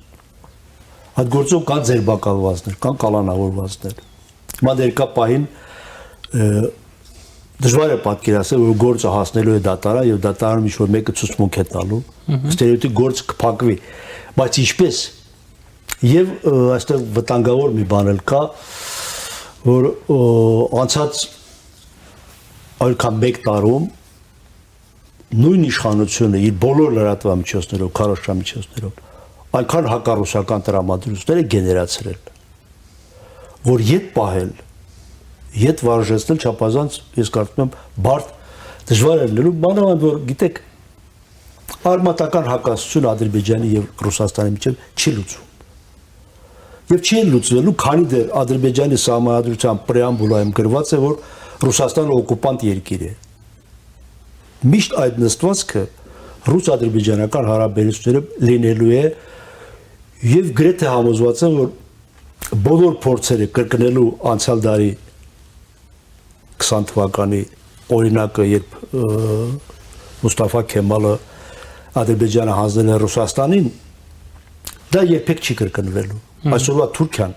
Այդ գործում կան ձերբակալվածներ, կան կալանավորվածներ։ Հիմա ներկա պահին դժվար է պատկերացնել, որ գործը հասնելու է դատարան եւ դատարանում ինչ-որ մեկը ցուցմունք է տալու, ստերեոտիպ գործը կփակվի, բայց ինչպես եւ այստեղ վտանգավոր մի բան էլ կա, որ անցած այլքան 1 տարում նույն իշխանությունը իր բոլոր լրատվամիջոցներով, քարոզչամիջոցներով այնքան հակառուսական տրամադրություններ է գեներացրել, որ յետ պահել, յետ վարժեցնել չափազանց, ես կարծում եմ, բարդ դժվար է լինելու, մանավանդ որ գիտեք, արմատական հակասություն Ադրբեջանի եւ Ռուսաստանի միջեւ չի լուծվում։ Եվ չի լուծվելու, քանի դեռ Ադրբեջանի սահմանադրության պրեամբուլայում գրված է, որ Ռուսաստանը օկուպանտ երկիր է։ Միշտ այդ նստվածքը ռուս-ադրբեջանական հարաբերությունները լինելու է եւ գրեթե համոզված եմ, որ բոլոր փորձերը կրկնելու անցյալ դարի 20 թվականի օրինակը, երբ Մուստաֆա Քեմալը Ադրբեջանը հանձնել է Ռուսաստանին, դա երբեք չի կրկնվելու։ Այսօրվա Թուրքիան,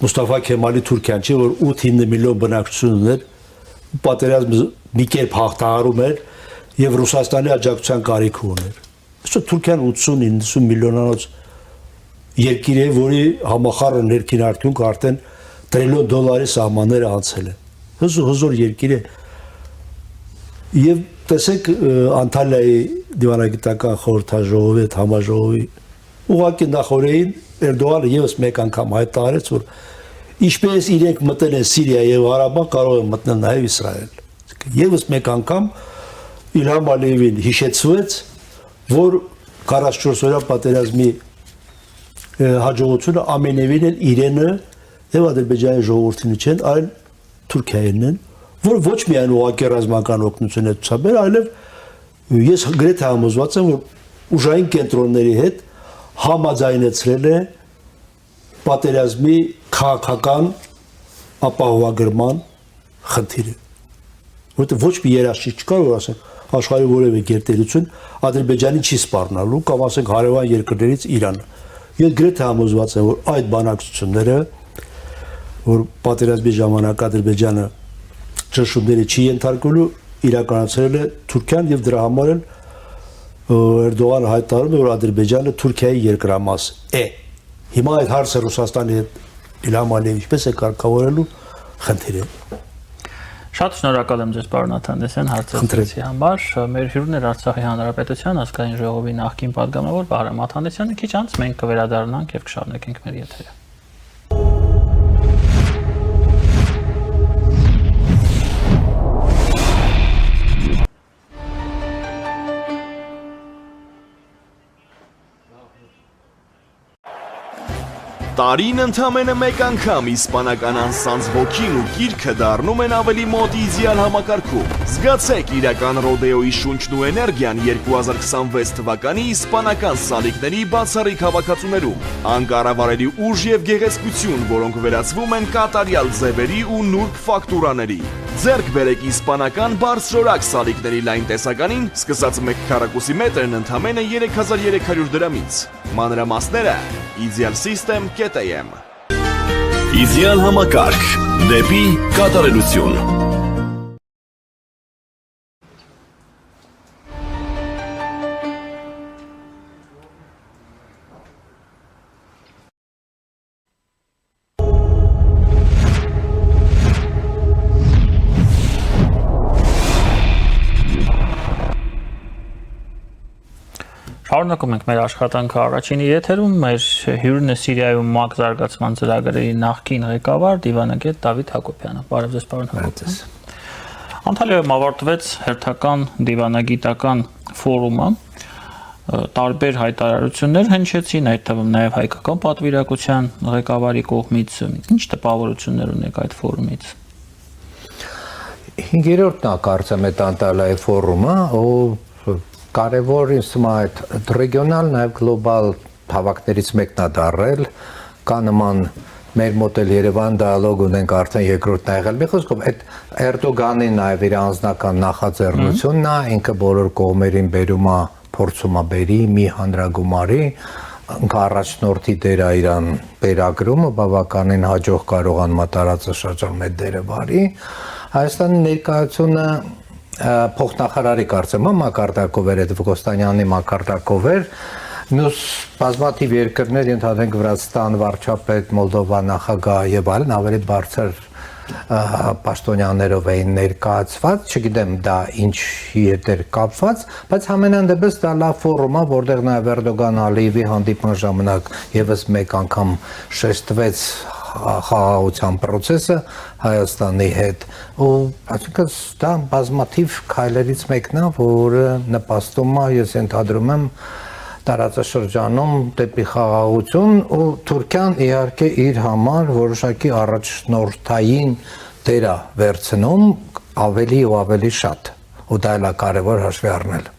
Մուստաֆա Քեմալի Թուրքիան չէ, որ 8-9 միլիոն բնակչություն ուներ, պատերազմը մի կերպ հաղթահարում էր եւ Ռուսաստանի աջակցության կարիք ուներ։ Այսօր Թուրքիան 80-90 միլիոնանոց երկիր է, որի համախառը ներքին արդյունքը արդեն տրիլիոն դոլարի սահմանները անցել է։ Հզոր երկիր է։ Եվ տեսեք Անտալիայի դիվանագիտական խորհրդաժողովի հետ համաժողովի ուղղակի նախորդին Էրդողանը եւս մեկ անգամ հայտարարեց, որ ինչպես իրենք մտել են Սիրիա եւ Ղարաբաղ, կարող են մտնել նաեւ Իսրայել։ Եվս մեկ անգամ Իլհամ Ալիևին հիշեցվեց, որ 44 օրյա պատերազմի հաջողությունը ամենևին էլ իրենը եւ Ադրբեջանի ժողովրդին չեն, այլ Թուրքիային են, որ ոչ միայն ուղղակի ռազմական օգնություն է ցուցաբերել, այլև ես գրեթե համոզված եմ, որ ուժային կենտրոնների հետ համաձայնեցրել է պատերազմի քաղաքական ապահովագրման խնդիրը, որովհետև ոչ մի երաշխիք չկար, որ ասենք աշխարհի որևէ գերտերություն Ադրբեջանի չի սպառնալու կամ ասենք հարևան երկրներից Իրանը։ Ես գրեթե համոզված եմ, որ այդ բանակցությունները, որ պատերազմի ժամանակ Ադրբեջանը ճնշումների չի ենթարկվելու, իրականացրել է Թուրքիան եւ դրա համար էլ Էրդողանը հայտարարում է, որ Ադրբեջանը Թուրքիայի երկրամաս է։ Հիմա այդ հարցը Ռուսաստանի հետ Իլհամ Ալիևը ինչպես է կարգավորելու խնդիր է։ Շատ շնորհակալ եմ ձեզ, պարոն Աթանդեսյան, հարցերից համար։ Մեր հյուրն էր Արցախի Հանրապետության ազգային ժողովի նախկին պատգամավոր Վահրամ Աթանդեսյանը։ Քիչ անց մենք կվերադառնանք եւ կշարունակենք մեր եթերը։ Տարին ընդամենը մեկ անգամ իսպանական անսանձ ոգին ու գիրքը դառնում են ավելի մոտ իդեալ համակարգում։ Զգացեք իրական ռոդեոյի շունչն ու էներգիան 2026 թվականի իսպանական սալիկների բացառիկ հավաքածուներում։ Անկառավարելի ուժ եւ գեղեցկություն, որոնք վերածվում են կատարյալ ձևերի ու նուրբ ֆակտուրաների։ Ձեռք բերեք իսպանական բարձրորակ սալիկների լայն տեսականին, սկսած 1 քառակուսի մետրն ընդամենը 3300 դրամից։ Մանրամասները idealsystem.am Իդեալ համակարգ դեպի կատարելություն։ Շարունակում ենք մեր աշխատանքը առաջինի եթերում, մեր հյուրն է Սիրիայում ՄԱԿ զարգացման ծրագրի նախկին ղեկավար դիվանագետ Դավիթ Հակոբյանը։ Բարև ձեզ, պարոն Հակոբյան։ Անտալիայում ավարտվեց հերթական դիվանագիտական ֆորումը, տարբեր հայտարարություններ հնչեցին, այդ թվում նաև հայկական պատվիրակության ղեկավարի կողմից։ Ինչ տպավորություններ ունեք այդ ֆորումից։ 5-րդն է կարծեմ այդ Անտալիայի ֆորումը, կարևոր ինձ թվում է այդ ռեգիոնալ նաև գլոբալ հավաքներից մեկն է դառել, կա նման մեր մոտ էլ Երևան դիալոգ ունենք արդեն երկրորդն է եղել։ Մի խոսքով այդ Էրդողանի նաև իր անձնական նախաձեռնությունն է, ինքը բոլոր կողմերին բերում է, փորձում է բերի մի հանրագումարի, ինքը առաջնորդի դեր է իրան վերագրումը, բավականին հաջող կարողան մատարածաշրջանում այդ դերը բարի։ Հայաստանի ներկայությունը փոխնախարարի կարծեմ մակարդակով էր, այդ Կոստանյանի մակարդակով էր, մյուս բազմաթիվ երկրներ, ընդհանրենք Վրաստան, վարչապետ, Մոլդովա նախագահ եւ այլն ավելի բարձր պաշտոնյաներով էին ներկայացված, չգիտեմ դա ինչի հետ էր կապված, բայց համենայն դեպս դա լավ ֆորում է, որտեղ նաև Էրդոգան Ալիևի հանդիպման ժամանակ եւս մեկ անգամ շեշտվեց խաղաղության process-ը Հայաստանի հետ ու այսինքն դա բազմաթիվ քայլերից մեկն է, որը նպաստում է, ես ենթադրում եմ տարածաշրջանում դեպի խաղաղություն ու Թուրքիան իհարկե իր համար որոշակի առաջնորդային դեր է վերցնում ավելի ու ավելի շատ ու դա էլ է կարևոր հաշվի առնել։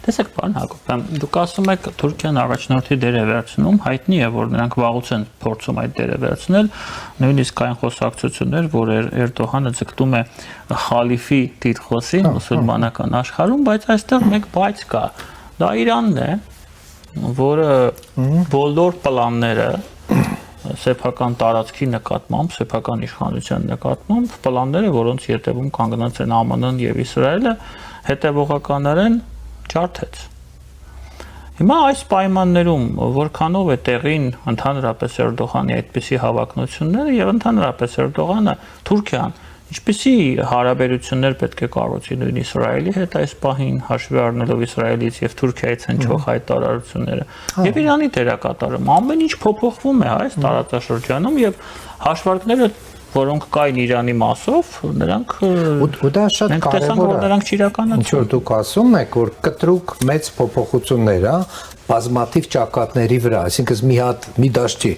Տեսեք, պարոն Հակոբյան, դուք ասում եք Թուրքիան առաջնորդի դեր է վերցնում, հայտնի է, որ նրանք վաղուց են փորձում այդ դերը վերցնել, նույնիսկ այն խոսակցություններ, որ Էրդողանը ձգտում է խալիֆի տիտղոսի մուսուլմանական աշխարհում, բայց այստեղ մեկ բայց կա։ Դա Իրանն է, որը բոլոր պլանները սեփական տարածքի նկատմամբ, սեփական իշխանության նկատմամբ, պլանները, որոնց ետևում կանգնած են ԱՄՆ-ն եւ Իսրայելը, հետևողականորեն ջարդեց։ Հիմա այս պայմաններում որքանով է տեղին ընդհանրապես Էրդողանի այդպիսի հավակնությունները եւ ընդհանրապես Էրդողանը Թուրքիան ինչպիսի հարաբերություններ պետք է կառուցի նույն Իսրայելի հետ այս պահին հաշվի առնելով Իսրայելից եւ Թուրքիայից հնչող հայտարարությունները եւ Իրանի դերակատարում ամեն ինչ փոփոխվում է այս տարածաշրջանում եւ հաշվարկները որոնք կային Իրանի մասով, նրանք ու դա շատ կարևոր է, նրանք չիրականացան։ Ինչ որ դուք ասում եք, որ կտրուկ մեծ փոփոխություններ, բազմաթիվ ճակատների վրա, այսինքն մի հատ մի դաշտ չի,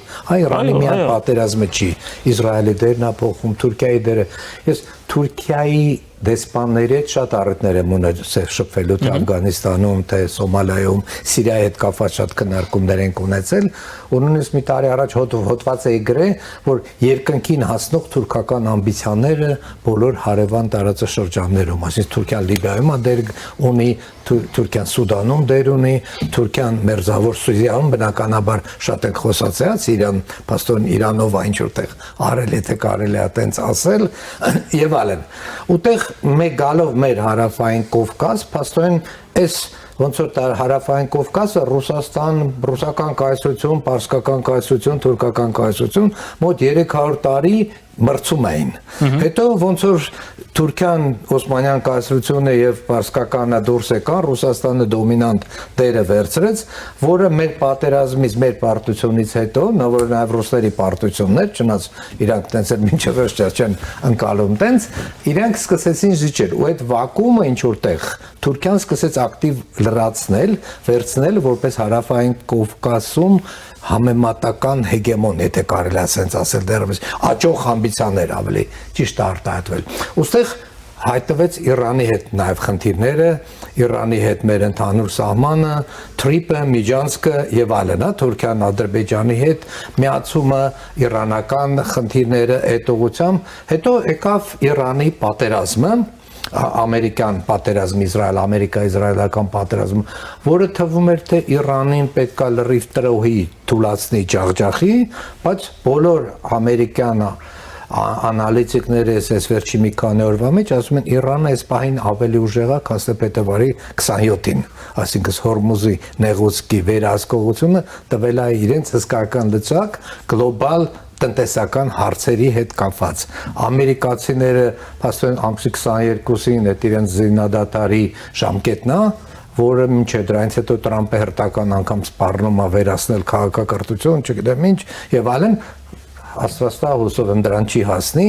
Իրանի մի հատ պատերազմը չի, Իսրայելի դերն է փոխում, Թուրքիայի դերը։ Ես Թուրքիայի դեսպանների հետ շատ առիթներ եմ ունեցել շփվելու թե Աֆղանիստանում, թե Սոմալիայում, Սիրիայի հետ կապված շատ քննարկումներ ենք ունեցել, ու նույնիսկ մի տարի առաջ հոդված էի գրել, որ երկնքին հասնող թուրքական ամբիցիաները բոլոր հարևան տարածաշրջաններում, այսինքն Թուրքիան Լիբիայում դեր ունի, Թուրքիան Սուդանում դեր ունի, Թուրքիան մերձավոր Սիրիայում բնականաբար շատ ենք խոսացել, Սիրիան, փաստորեն Իրանով այն որտեղ արել է թե կարելի է այտենց ասել եւ այլն։ Ուտեղ մեկ գալով մեր հարավային Կովկաս, փաստորեն այս ոնց որ հարավային Կովկասը Ռուսաստան, ռուսական կայսրություն, պարսկական կայսրություն, թուրքական կայսրություն մոտ 300 տարի մրցում էին։ Հետո ոնց որ Թուրքիան Օսմանյան կայսրությունը եւ պարսկականը դուրս եկան, Ռուսաստանը դոմինանտ դերը վերցրեց, որը մեր պատերազմից, մեր պարտությունից հետո, նոր նաեւ ռուսների պարտություններ, չնայած իրանք տենց էլ մինչև վերջերս չեն ընկալում տենց, իրանք սկսեցին զիջել, ու այդ վակուումը ինչ որտեղ Թուրքիան սկսեց ակտիվ լրացնել, վերցնել որպես հարավային Կովկասում համեմատական հեգեմոն, եթե կարելի է ասենց ասել դեռևս աճող ամբիցիաներ ավելի ճիշտ արտահայտվել։ Ոստեղ հայտնվեց Իրանի հետ նաև խնդիրները, Իրանի հետ մեր ընդհանուր սահմանը, Թրիպը, Միջանցկը եւ այլն, Թուրքիան Ադրբեջանի հետ միացումը, իրանական խնդիրները այդ ուղղությամբ, հետո եկավ Իրանի պատերազմը, ամերիկյան պատերազմ, Ամերիկա-իսրայելական պատերազմ, որը թվում էր թե Իրանին պետքա լրիվ տրոհի թուլացնի ջախջախի, բայց բոլոր ամերիկյան անալիտիկները այս վերջի մի քանի օրվա մեջ ասում են Իրանը այս պահին ավելի ուժեղ է, քան սեպտեմբերի 27-ին, այսինքն Հորմուզի նեղուցքի վերահսկողությունը տվել է իրենց հսկայական լծակ գլոբալ տնտեսական հարցերի հետ կապված։ Ամերիկացիները փաստորեն ամսի 22-ին այդ իրենց զինադատարի ժամկետն է, որը մինչև դրանից հետո Տրամպը հերթական անգամ սպառնում է վերացնել քաղաքակրթություն, չգիտեմ ինչ եւ այլն, աստվածտա հուսով եմ դրան չի հասնի,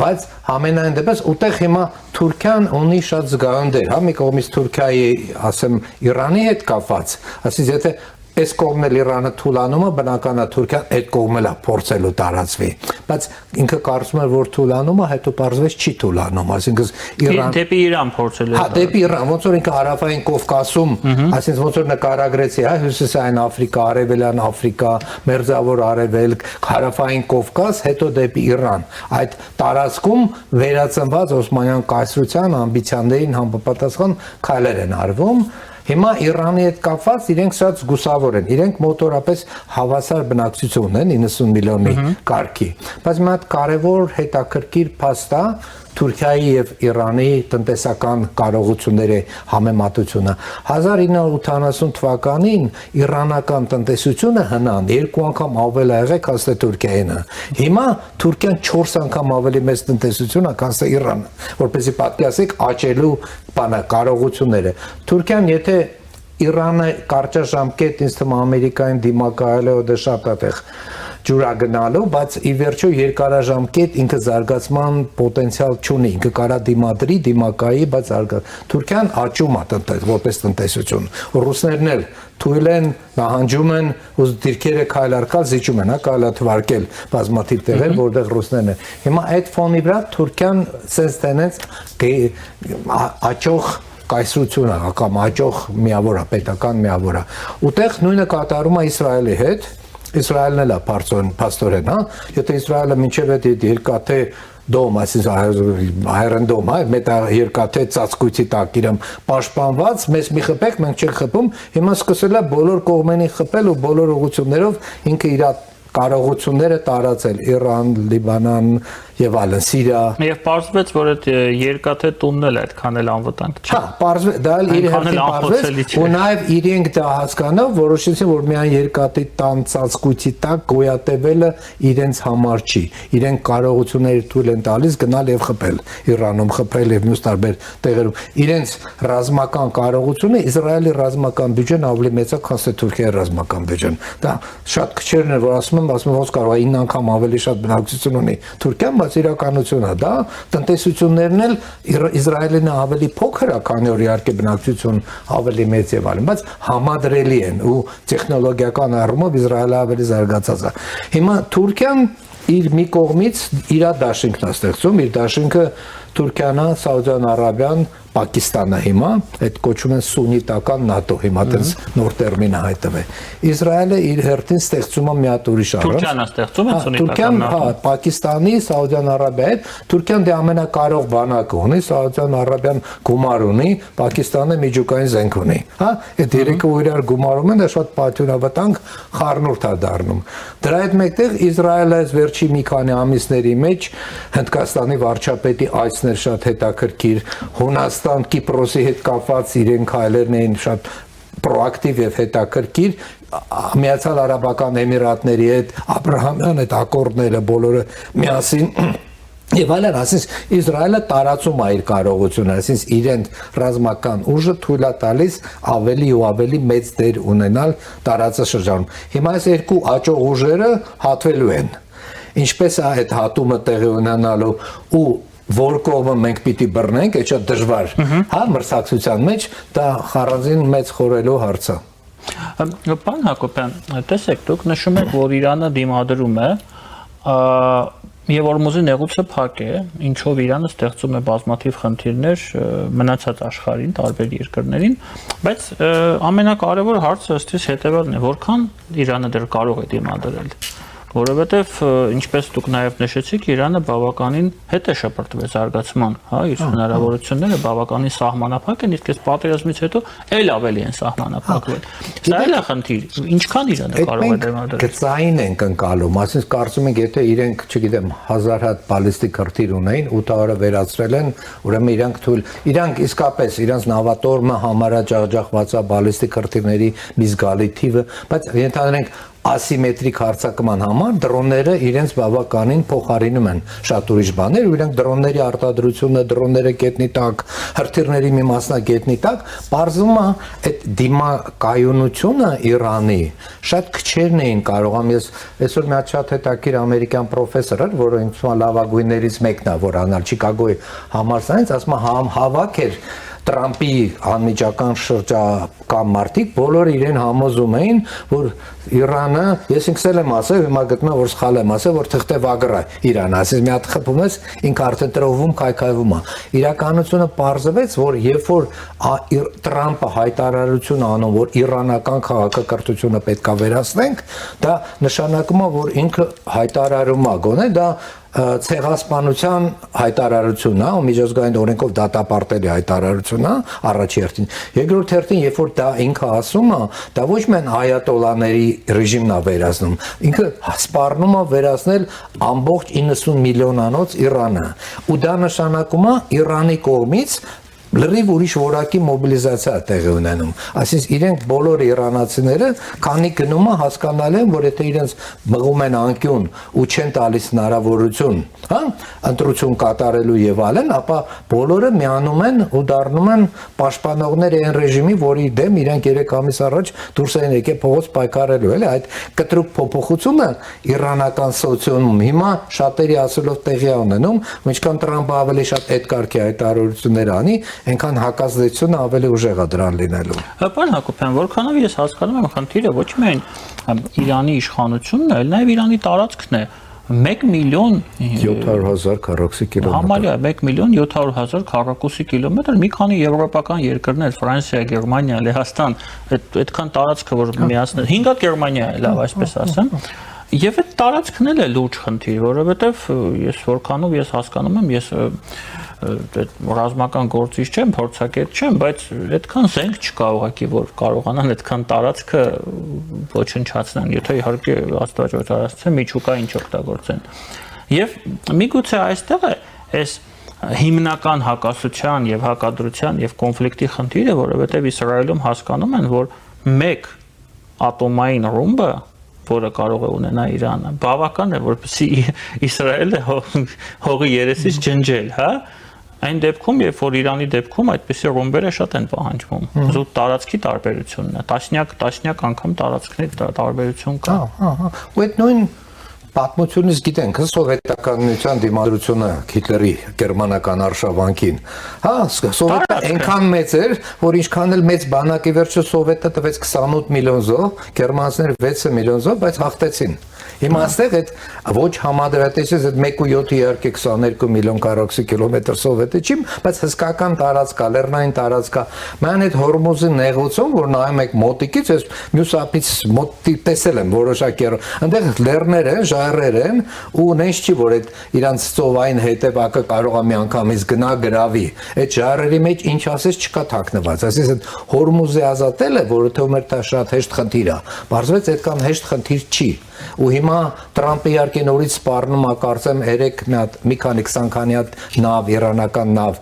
բայց համենայն դեպս ուտեղ հիմա Թուրքիան ունի շատ զգայուն դեր, մի կողմից Թուրքիայի, ասեմ, Իրանի հետ կապված, ասես եթե այս կողմն էլ Իրանը թուլանում է, բնական է Թուրքիան այդ կողմն է փորձելու տարածվի, բայց ինքը կարծում է որ թուլանում է, հետո պարզվեց չի թուլանում, այսինքն Իրան դեպի Իրան փորձելու։ Հա, դեպի Իրան, ոնց որ ինքը հարավային Կովկասում, այսինքն ոնց որ նկարագրեցի, հա, հյուսիսային Աֆրիկա, արևելյան Աֆրիկա, մերձավոր արևելք, հարավային Կովկաս, հետո դեպի Իրան։ Այդ տարածքում վերածնված Օսմանյան կայսրության ամբիցիաներին համապատասխան քայլեր են արվում։ Հիմա Իրանի հետ կապված իրենք շատ զգուսավոր են, իրենք մոտորապես հավասար բնակչություն են 90 միլիոնի կարգի, բայց մի հատ կարևոր հետաքրքիր փաստ է, Թուրքիայի եւ Իրանի տնտեսական կարողությունների համեմատությունը 1980 թվականին իրանական տնտեսությունը հնան 2 անգամ ավել եղել քան Թուրքիայինը հիմա Թուրքիան 4 անգամ ավելի մեծ տնտեսություն է քան Իրանը որպեսզի պատկերացեք աճելու բանը կարողությունները Թուրքիան եթե Իրանը կարճաժամկետ ինձ թվում Ամերիկային դիմակայել է ու դե շատ այդեղ ջուրա գնալու, բայց ի վերջո երկարաժամկետ ինքը զարգացման պոտենցիալ չունի, ինքը կարա դիմադրի, դիմակայի, բայց Թուրքիան աճում է որպես տնտեսություն։ Ռուսներն էլ թույլ են, նահանջում են, ու դիրքերը քայլ առ քայլ զիջում են, կարելի է թվարկել բազմաթիվ տեղեր, որտեղ ռուսներն են։ Հիմա այդ ֆոնի վրա Թուրքիան sense տենենց աճող կայսրություն է, կամ աճող միավոր է, պետական միավոր է։ Ուտեղ նույնը կատարում է Իսրայելի հետ Իսրայելն էլ է փաստորեն, հա, եթե Իսրայելը մինչև այդ երկաթե դոմ, այսինքն հայերենդոմ, հա, մետա երկաթե ծածկույցի տակ իրեմ պաշտպանված, մեզ մի խփեք, մենք չենք խփում, հիմա սկսել է բոլոր կողմերին խփել ու բոլոր ուղղություններով ինքը իր կարողությունները տարածել Իրան, Լիբանան եւ այլն, Սիրիա։ Եվ պարզվեց, որ այդ երկաթե տունն էլ այդքան էլ անվտանգ չէ։ Հա, պարզվեց, դա էլ իր հերթին պարզվեց, ու նաեւ իրենք դա հասկանով որոշեցին, որ միայն երկաթե տան ծածկույցի տակ գոյատևելը իրենց համար չի։ Իրենք կարողությունները թույլ են տալիս գնալ եւ խփել Իրանում, խփել եւ մյուս տարբեր տեղերում։ Իրենց ռազմական կարողությունը Իսրայելի ռազմական բյուջեն ավելի մեծ է, քան Թուրքիայի ռազմական բյուջեն։ Դա շատ քչերն են, որ ասում են ոնց կարող է 9 անգամ ավելի շատ բնակչություն ունի Թուրքիան, բայց իրականությունն է դա, տնտեսություններն էլ Իսրայելին ավելի փոքր է, քանի որ իհարկե բնակչություն ավելի մեծ եւ այլն, բայց համադրելի են ու տեխնոլոգիական առումով Իսրայելը ավելի զարգացած է։ Հիմա Թուրքիան իր մի կողմից իր դաշինքն է ստեղծում, իր դաշինքը Թուրքիան, Սաուդյան Արաբիան, Պակիստանը հիմա, այդ կոչում են սուննիտական ՆԱՏՕ, հիմա դες նոր տերմինը հայտնվել։ Իսրայելը իր հերթին ստեղծում է մի հատ ուրիշ առանց։ Թուրքիան ստեղծում է սուննիտական Թուրքիան, հա, Պակիստանի, Սաուդյան Արաբիայի հետ, Թուրքիան դե ամենակարող բանակը ունի, Սաուդյան Արաբիան գումար ունի, Պակիստանը միջուկային զենք ունի, հա, այդ երեքը ու իրար գումարում են, դա շատ պատյունավտանգ խառնուրդ է դառնում։ Դրա հետ մեկտեղ Իսրայելը այս վերջի մի քանի ամիսների մեջ Հնդկաստանի վարչապետի այցներ շատ հետաքրքիր, Հունաստան, Կիպրոսի հետ կապված իրենք հայլերն էին շատ պրոակտիվ եւ հետաքրքիր, Միացյալ Արաբական Էմիրատների հետ, Աբրահամյան այդ ակորդները բոլորը միասին Եվ այլն, ասես Իսրայելը տարածում է իր կարողությունը, ասես իրեն ռազմական ուժը թույլ է տալիս ավելի ու ավելի մեծ դեր ունենալ տարածաշրջանում։ Հիմա այս երկու աճող ուժերը հատվելու են։ Ինչպես է այդ հատումը տեղի ունենալու ու որ կողմը մենք պիտի բռնենք, այդ շատ դժվար, հա, մրցակցության մեջ դա խառնձին մեծ խորելու հարց է։ Պարոն Հակոբյան, տեսեք, դուք նշում եք, որ Իրանը դիմադրում է Եվ Օրմուզի նեղուցը փակ է, ինչով Իրանը ստեղծում է բազմաթիվ խնդիրներ մնացած աշխարհին, տարբեր երկրներին, բայց ամենակարևոր հարցը ըստ իս հետևյալն է, որքան Իրանը դեռ կարող է դիմադրել, որովհետև ինչպես դուք նաև նշեցիք, Իրանը բավականին հետ է շպրտվել զարգացման, հա, իր հնարավորությունները բավականին սահմանափակ են, իսկ այս պատերազմից հետո էլ ավելի են սահմանափակվել։ Սա էլ է խնդիր, ինչքան Իրանը կարող է դիմադրել։ Գծային ենք ընկալում, ասես կարծում ենք, եթե իրենք, չգիտեմ, 1000 հատ բալիստիկ հրթիռ ունեին, 800-ը վերացրել են, ուրեմն իրանք իսկապես իրանց նավատորմը համարաճախջախված է բալիստիկ հրթիռների մի զգալի թիվը, բայց ենթադրենք ասիմետրիկ հարձակման համար դրոնները իրենց բավականին փոխարինում են շատ ուրիշ բաներ, ու իրենք դրոնների արտադրությունը, դրոնները գետնի տակ, հրթիռների մի մասնագետնի տակ, բարձում է այդ դիմակայունությունը Իրանի շատ քչերն էին կարող, ես այսօր մի հատ շատ հետաքրքիր ամերիկյան պրոֆեսոր էր, որը ինձ թվում է լավագույններից մեկն է, որ անալ Չիկագոյի համալսարանից, ասում է հավաք էր Տրամպի անմիջական շրջակա մարդիկ բոլորը իրեն համոզում էին, որ Իրանը, ես ինքս եմ ասել, հիմա գտնում եմ, որ սխալ եմ ասել, որ թղթև ագրա Իրանը, ասես մի հատ խփում ես, ինքը արդեն տրովում, քայքայվում է։ Իրականությունը պարզվեց, որ երբ որ Տրամպը հայտարարություն անում, որ իրանական քաղաքակրթությունը պետք է վերացնենք, դա նշանակում է, որ ինքը հայտարարում է, գոնե դա ցեղասպանության հայտարարությունն է, ու միջազգային օրենքով դատապարտելի հայտարարությունն է, առաջի հերթին։ Երկրորդ հերթին, երբ որ դա ինքը ասում է, դա ոչ միայն այատոլաների ռեժիմն է վերացնում, ինքը սպառնում է վերացնել ամբողջ 90 միլիոնանոց Իրանը, ու դա նշանակում է Իրանի կողմից լրիվ ուրիշ որակի մոբիլիզացիա տեղի ունենում։ Այսինքն իրենք բոլոր իրանացիները քանի գնում է հասկանալ են, որ եթե իրենց մղում են անկյուն ու չեն տալիս հնարավորություն, հա, ընտրություն կատարելու եւ այլն, ապա բոլորը միանում են ու դառնում են պաշտպանողներ այն ռեժիմի, որի դեմ իրենք 3 ամիս առաջ դուրս են եկել փողոց պայքարելու, էլի այդ կտրուկ փոփոխությունը իրանական սոցիումում հիմա շատերի ասելով տեղի է ունենում, ինչքան Տրամպը ավելի շատ այդ կարգի հայտարարություններ անի, այնքան հակազդեցությունը ավելի ուժեղ է դրան լինելու։ Պարոն Հակոբյան, որքանով ես հասկանում եմ, խնդիրը ոչ միայն Իրանի իշխանությունն է, այլ նաև Իրանի տարածքն է։ 1 միլիոն 700,000 քառակուսի կիլոմետր։ Համարյա 1 միլիոն 700,000 քառակուսի կիլոմետր, մի քանի եվրոպական երկրներ, Ֆրանսիա, Գերմանիա, Լեհաստան, այդքան տարածքը, որ միացնել, 5 հատ Գերմանիա է, լավ, այսպես ասեմ։ Եվ այդ տարածքն էլ է լուրջ խնդիր, որովհետև ես որքանով ես հասկանում եմ, ես ռազմական գործիչ չեմ, փորձագետ չեմ, բայց այդքան զենք չկա ուղղակի, որ կարողանան այդքան տարածքը ոչնչացնեն, եթե իհարկե աստվածաչարացնեն միջուկային չօգտագործեն։ Եվ միգուցե այստեղ է այս հիմնական հակասության եւ հակադրության եւ կոնֆլիկտի խնդիրը, որովհետեւ Իսրայելում հասկանում են, որ մեկ ատոմային ռումբը, որը կարող է ունենա Իրանը, բավական է, որպեսզի Իսրայելը հողի երեսից ջնջել, հա։ Այն դեպքում, երբ որ Իրանի դեպքում այդպիսի ռումբերը շատ են պահանջվում, զուտ տարածքի տարբերությունն է, տասնյակ անգամ տարածքների տարբերություն կա։ Ու այդ նույն պատմությունից գիտենք, սովետական միության դիմադրությունը Հիտլերի գերմանական արշավանքին։ Հա, սովետը այնքան մեծ էր, որ ինչքան էլ մեծ բանակի վերջը սովետը տվեց 28 միլիոն զոհ, գերմանացիները 6 միլիոն զոհ, բայց հաղթեցին։ Հիմա այստեղ այդ ոչ համադրատեսից այդ 1.7 իհարկե 22 միլիոն քառակուսի կիլոմետր սովետը չի, բայց հսկական տարածք, լեռնային տարածք է։ Ման այդ Հորմուզի նեղուցում, որ նայում եք մոտիկից, ես մյուս ափից մոտի տեսել եմ որոշակի, այնտեղ լեռներ են, ժայռեր են, ու նենց չի, որ այդ իրանց ծովային հետևակը կարող է միանգամից գնա գրավի։ Այդ ժայռերի մեջ ինչ ասես չկա թաքնված։ Այսինքն Հորմուզի ազատելը, որը թվում էր դա շատ հեշտ խնդիր է, բարձրացած այդքան հեշտ խնդիր չի։ Ու հիմա Տրամպը իհարկե նորից սպառնում է, կարծեմ 3 մի քանի 20 քանի հատ նավ, իրանական նավ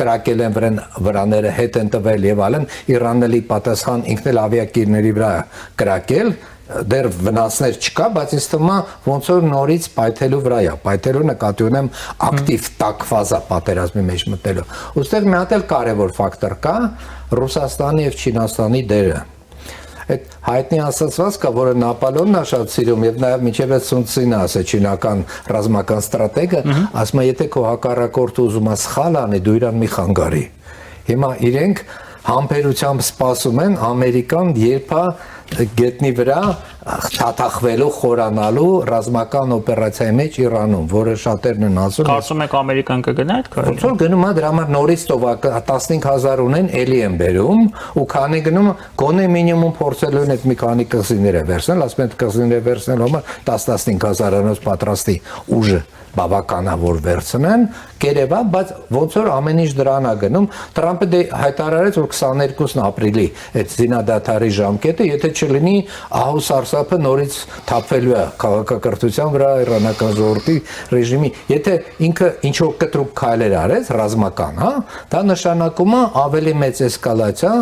կրակել են վրաները հետ են տվել եւ այլն, Իրանն էլի պատասխան ինքն էլ ավիակիրների վրա կրակել, դեռ վնասներ չկա, բայց ինձ թվում է ոնց որ նորից պայթելու վրա է, պայթելու նկատի ունեմ ակտիվ տաք ֆազա պատերազմի մեջ մտնելու։ Ոստեղ մի հատ էլ կարևոր ֆակտոր կա, Ռուսաստանի եւ Չինաստանի դերը։ Այդ հայտնի ասացվածքը, որը Նապոլեոնն է շատ սիրում եւ նաեւ միջև Սուն Ցին ասել չինական ռազմական ստրատեգը, ասում է եթե քո հակառակորդը ուզում է սխալ անի, դու իրան մի խանգարի։ Հիմա իրենք համբերությամբ սպասում են Ամերիկան երբ գետնի վրա թաթախվելու, խորանալու ռազմական օպերացիայի մեջ Իրանում, որը շատերն են ասում։ Կարծում եք Ամերիկան կգնա այդ քայլը։ Ոնց որ գնում է դրա համար նորից տովակ 15000 ունեն, էլի են բերում, ու քանի գնում գոնե մինիմում փորձելու են այդ մի քանի կղզիները վերցնել, ասում են կղզիները վերցնել համար 10-15000-անոց պատրաստի ուժը բավականավոր վերցնեն, կերևա, բայց ոնց որ ամեն ինչ դրան է գնում, Տրամպը հայտարարեց, որ 22 ապրիլի այդ զինադադարի ժամկետը, եթե չլինի, ահու սարսափը նորից թափվելու է քաղաքակրթության վրա իրանական ժողովրդի ռեժիմի։ Եթե ինքը ինչ որ կտրուկ քայլեր արեց ռազմական, հա, դա նշանակում է ավելի մեծ էսկալացիա,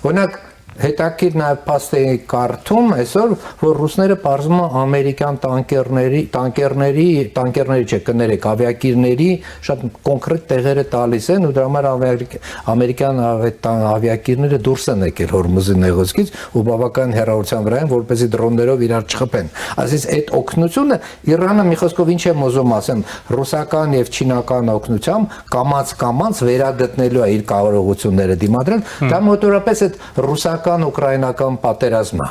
օրինակ հետաքրքիր նաև փաստերի կարդում այսօր, որ ռուսները բարձում են ամերիկյան տանկերների չէ, կներեք, ավիակիրների շատ կոնկրետ տեղերը տալիս են ու դրա համար ամերիկյան ավիակիրները դուրս են եկել Հորմուզի նեղուցքից ու բավական հեռավորության վրա են, որպեսզի դրոններով իրար չխփեն։ Այսինքն այդ օգնությունը Իրանը մի խոսքով ինչ եմ ուզում ասեմ, ռուսական եւ չինական օգնությամբ կամաց վերագտնելու է իր կարողությունները դիմադրել, դա մոտորապես այդ ռուսական ուկրաինական պատերազմը։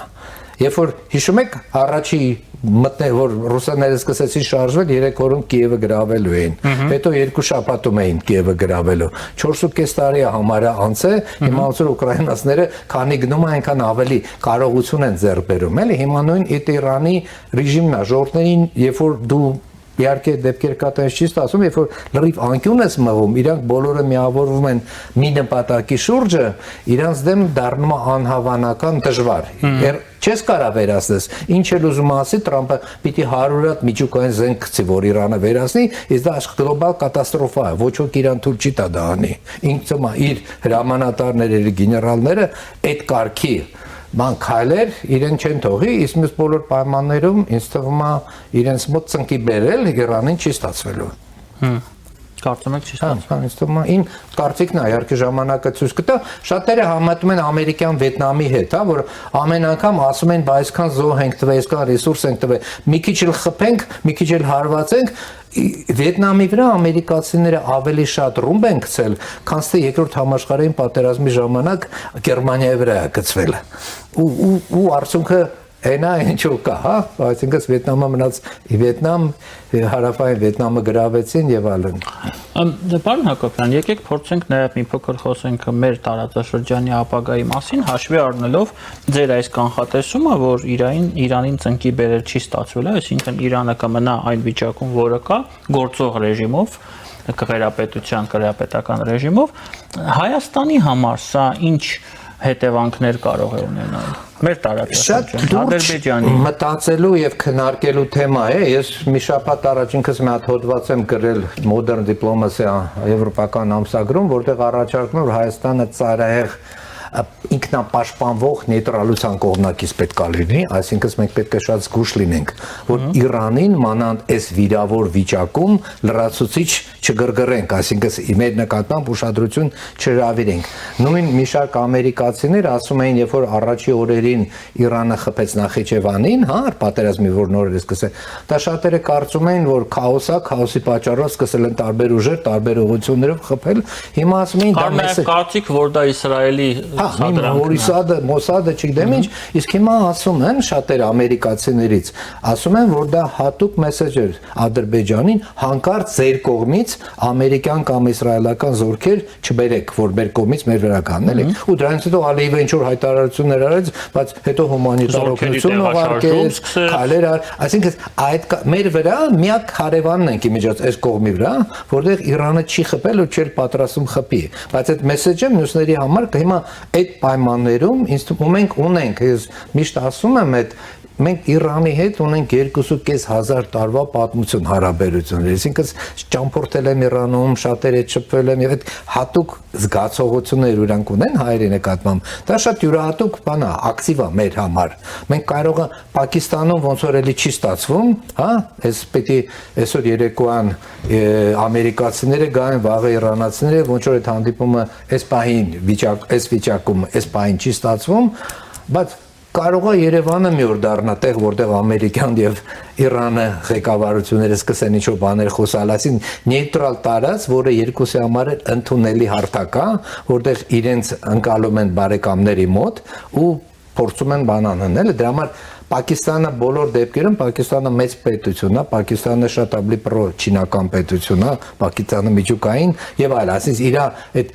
Երբ որ հիշում եք առաջի մտնել, որ ռուսաները սկսեցին շարժվել 3 օրում Կիևը գրավելու էին, հետո 2 շաբաթում էին Կիևը գրավելու, 4.5 տարի է համարյա անց է, հիմա ոնց որ ուկրաինացիները քանի գնում է այնքան ավելի կարողություն են ձեռք բերում, էլի հիմա նույն այդ Իրանի ռեժիմն է, ժողովրդներին, երբ որ դու իհարկե դեպքեր կա տես չի ստացվում, երբ որ լրիվ անկյուն ես մղում, իրանք բոլորը միավորվում են մի նպատակի շուրջը, իրանց դեմ դառնում է անհավանական դժվար։ Չես կարա վերացնես։ Ինչ էլ ուզում ասի, Տրամպը պիտի 100 հատ միջուկային զենք գցի, որ Իրանը վերացնի, իսկ դա գլոբալ կատաստրոֆա է, ոչ ոք իրան թույլ չի տա դա անի։ Ինքն իր հրամանատարները, գեներալները այդ կարգի բան քայլեր իրեն չեն թողի, իսկ մյուս բոլոր պայմաններում ինձ թվում է իրենց մոտ ծնկի բերել Իրանին չի ստացվելու։ Կարծում եք չի ստացվում։ Ինձ թվում է իմ կարծիքն է, իհարկե ժամանակը ցույց կտա, շատերը համեմատում են ամերիկյան Վիետնամի հետ, հա, որ ամեն անգամ ասում են, բայց այսքան զոհ ենք տվել, այսքան ռեսուրս ենք տվել, մի քիչ էլ խփենք, մի քիչ էլ հարվածենք, Վիետնամի վրա ամերիկացիները ավելի շատ ռումբ են գցել, քան թե երկրորդ համաշխարհային պատերազմի ժամանակ Գերմանիայի վրա է գցվել։ Ու արդյունքը այնա ինչու կա, հա, այսինքն Վիետնամը մնաց Վիետնամ, հարավային Վիետնամը գրավեցին եւ այլն։ Պարոն Հակոբյան, եկեք փորձենք նաեւ մի փոքր խոսենք մեր տարածաշրջանի ապագայի մասին, հաշվի առնելով ձեր այս կանխատեսումը, որ Իրանին ծնկի բերել չի ստացվել, այսինքն Իրանը կմնա այն վիճակում, որը կա, գործող ռեժիմով, քրեապետական ռեժիմով, Հայաստանի համար սա ինչ հետևանքներ կարող է ունենալ։ Մեր տարածաշրջանը, Ադրբեջանի մտածելու եւ քննարկելու թեմա է։ Ես մի շաբաթ առաջ ինքս մի հատ հոդված եմ գրել Modern Diplomacy եվրոպական ամսագրում, որտեղ առաջարկում եմ, որ Հայաստանը ծայրահեղ ինքնապաշտպանվող նեյտրալության կողմնակից պետք է լինի, այսինքն մենք պետք է շատ զգուշ լինենք, որ Իրանին մանավանդ այս վիրավոր վիճակում լրացուցիչ չգրգռենք, այսինքն մեր նկատմամբ ուշադրություն չհրավիրենք։ Նույն մի շարք ամերիկացիներ ասում էին, երբ որ առաջի օրերին Իրանը խփեց Նախիջևանին, հա, պատերազմի որ նորեր սկսել, դա շատերը կարծում էին, որ քաոսի պատճառով սկսել են տարբեր ուժեր, տարբեր ուղղություններով խփել, հիմա ասում էին դա մեծ է։ Կարծիք, որ դա Իսրայելի Մոսադը չգիտեմ ինչ, իսկ հիմա ասում են շատեր ամերիկացիներից, ասում են, որ դա հատուկ մեսեջ էր Ադրբեջանին, հանկարծ ձեր կողմից ամերիկյան կամ իսրայելական զորքեր չբերեք, որ մեր կողմից մեր վրա կանեն, էլի։ Ու դրանից հետո Ալիևը ինչ որ հայտարարություններ արեց, բայց հետո հումանիտար օգնություն ուղարկեց, քայլեր, այսինքն այդ մեր վրա միակ հարևանն ենք իմիջիայլոց այս կողմի վրա, որտեղ Իրանը չի խփել ու չէր պատրաստում խփի, բայց այդ մեսեջը մյուսների համար հիմա այդ պայմաններում ինձ թվում մենք ունենք, ես միշտ ասում եմ, մենք Իրանի հետ ունենք 2,500 տարվա պատմություն հարաբերություններ, այսինքն ճամփորդել եմ Իրանում, շատերը շփվել եմ եւ այդ հատուկ զգացողություններ իրանք ունեն հայերի նկատմամբ, դա շատ յուրահատուկ բան է, ակտիվ է մեր համար։ Մենք կարող ենք Պակիստանում ոնց որ էլի չի ստացվում, հա, այս պետք է այսօր երեկոյան ամերիկացիները գային, վաղը իրանացիները, ոնց որ այդ հանդիպումը այս վիճակում այս պահին չի ստացվում, բայց կարող է Երևանը մի օր դառնա տեղ, որտեղ ամերիկյան եւ Իրանը ղեկավարությունները սկսեն ինչ-որ բաներ խոսալ, այսին նեյտրալ տարած, որը երկուսի համար ընդունելի հարթակ է, որտեղ իրենց ընկալում են բարեկամների մոտ ու փորձում են բան անել, դրա համար Պակիստանը բոլոր դեպքերում Պակիստանը մեծ պետություն է, Պակիստանը շատ ավելի պրո-չինական պետություն է, Պակիստանը միջուկային եւ այլ, այսինքն իր այդ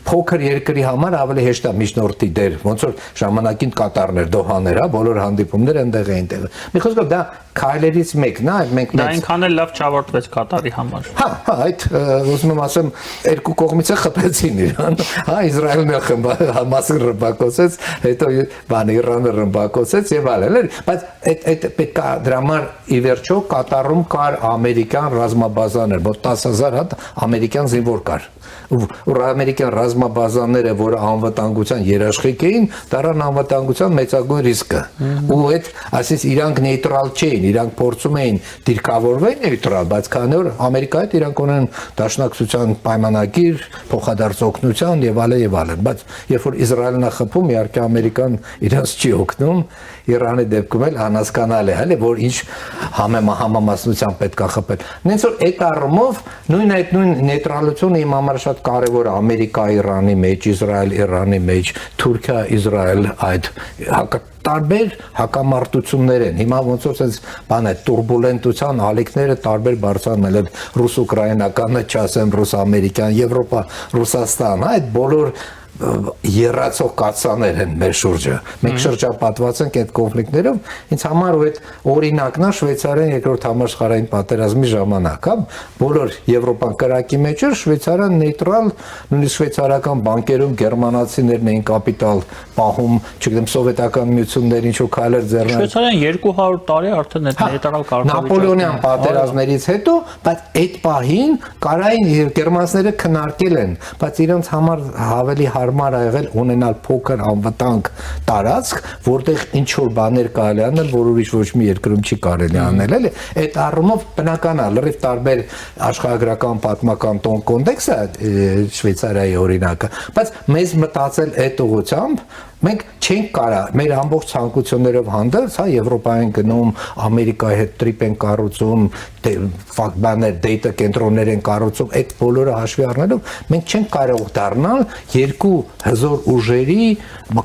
փոքր երկրի համար ավելի հեշտ է միջնորդի դեր, ոնց որ ժամանակին Կատարներ, Դոհաներ, հա, բոլոր հանդիպումները այնտեղ էին տեղը։ Մի խոսքով դա քայլերից մեկն է, մենք դա այնքան էլ լավ չավարտվեց Կատարի համար։ Հա, այդ ուզում եմ ասեմ, երկու կողմից է խփեցին Իրան, հա, Իսրայելն էլ Համասին ռմբակոծեց, հետո բան Իրանը ռմբակոծեց եւ այլն, բայց այդ պետք է դրա համար ի վերջո Կատարում կար ամերիկյան ռազմաբազաներ, մոտ 10000 հատ ամերիկյան զինվոր կար։ Ու ամերիկյան ռազմաբազաները, որ անվտանգության երաշխիք էին, դառան անվտանգության մեծագույն ռիսկը։ Ու այդ, ասես իրանք նեյտրալ չէին, իրանք փորձում էին դիրքավորվել նեյտրալ, բայց քանի որ Ամերիկայի հետ իրանք ունեն դաշնակցության պայմանագիր, փոխադարձ օգնության եւ այլն, բայց երբ որ Իսրայելն է խփում, իհարկե Ամերիկան իրանց չի օգնում, Իրանի դեպքում էլ անհասկանալի է, հələ որ ինչ համամասնությամբ պետք է խփել։ Նենց որ այդ առումով նույն նեյտրալությունը իմ համար շատ կարևոր է Ամերիկա, Իրանի մեջ, Իսրայել, Իրանի մեջ, Թուրքիա, Իսրայել, այդ տարբեր հակամարտություններ են։ Հիմա ոնց որ այս բան է турբուլենտության ալիքները տարբեր բարձրանում են ռուս-ուկրաինականը, չասեմ ռուս-ամերիկյան, Եվրոպա, Ռուսաստան, այդ բոլոր երացող կացաներ են մեր շուրջը։ Մենք շրջապատված ենք այդ կոնֆլիկտներով։ Ինձ համար ու այդ օրինակն է Շվեյցարիան երկրորդ համաշխարհային պատերազմի ժամանակ, հա, բոլոր Եվրոպան կրակի մեջ էր, Շվեյցարիան նեյտրալ, նույնիսկ շվեյցարական բանկերում գերմանացիներն էին կապիտալ պահում, չգիտեմ, սովետական միություններ ինչ-որ քայլեր ձեռնարկել։ Շվեյցարիան 200 տարի արդեն այդ նեյտրալ կարգավիճակն Նապոլեոնյան պատերազմներից հետո, բայց այդ պահին կարային գերմանացիները քննարկել են, բայց իրենց համար ավելի հարմար ա եղել ունենալ փոքր անվտանգ տարածք, որտեղ ինչ որ բաներ կարելի անել, որ ուրիշ ոչ մի երկրում չի կարելի անել, էլի։ Այդ առումով բնական է, լրիվ տարբեր աշխարհագրական պատմական կոնտեքստ է Շվեյցարիայի օրինակը, բայց մեզ մտածել այդ ուղղությամբ մենք չենք կարա մեր ամբողջ ցանկություններով հանդերձ, հա, Եվրոպային գնում, Ամերիկայի հետ տրիպ են կառուցում, բաներ, դեյտա կենտրոններ են կառուցում, այդ բոլորը հաշվի առնելով մենք չենք կարող դառնալ երկու հզոր ուժերի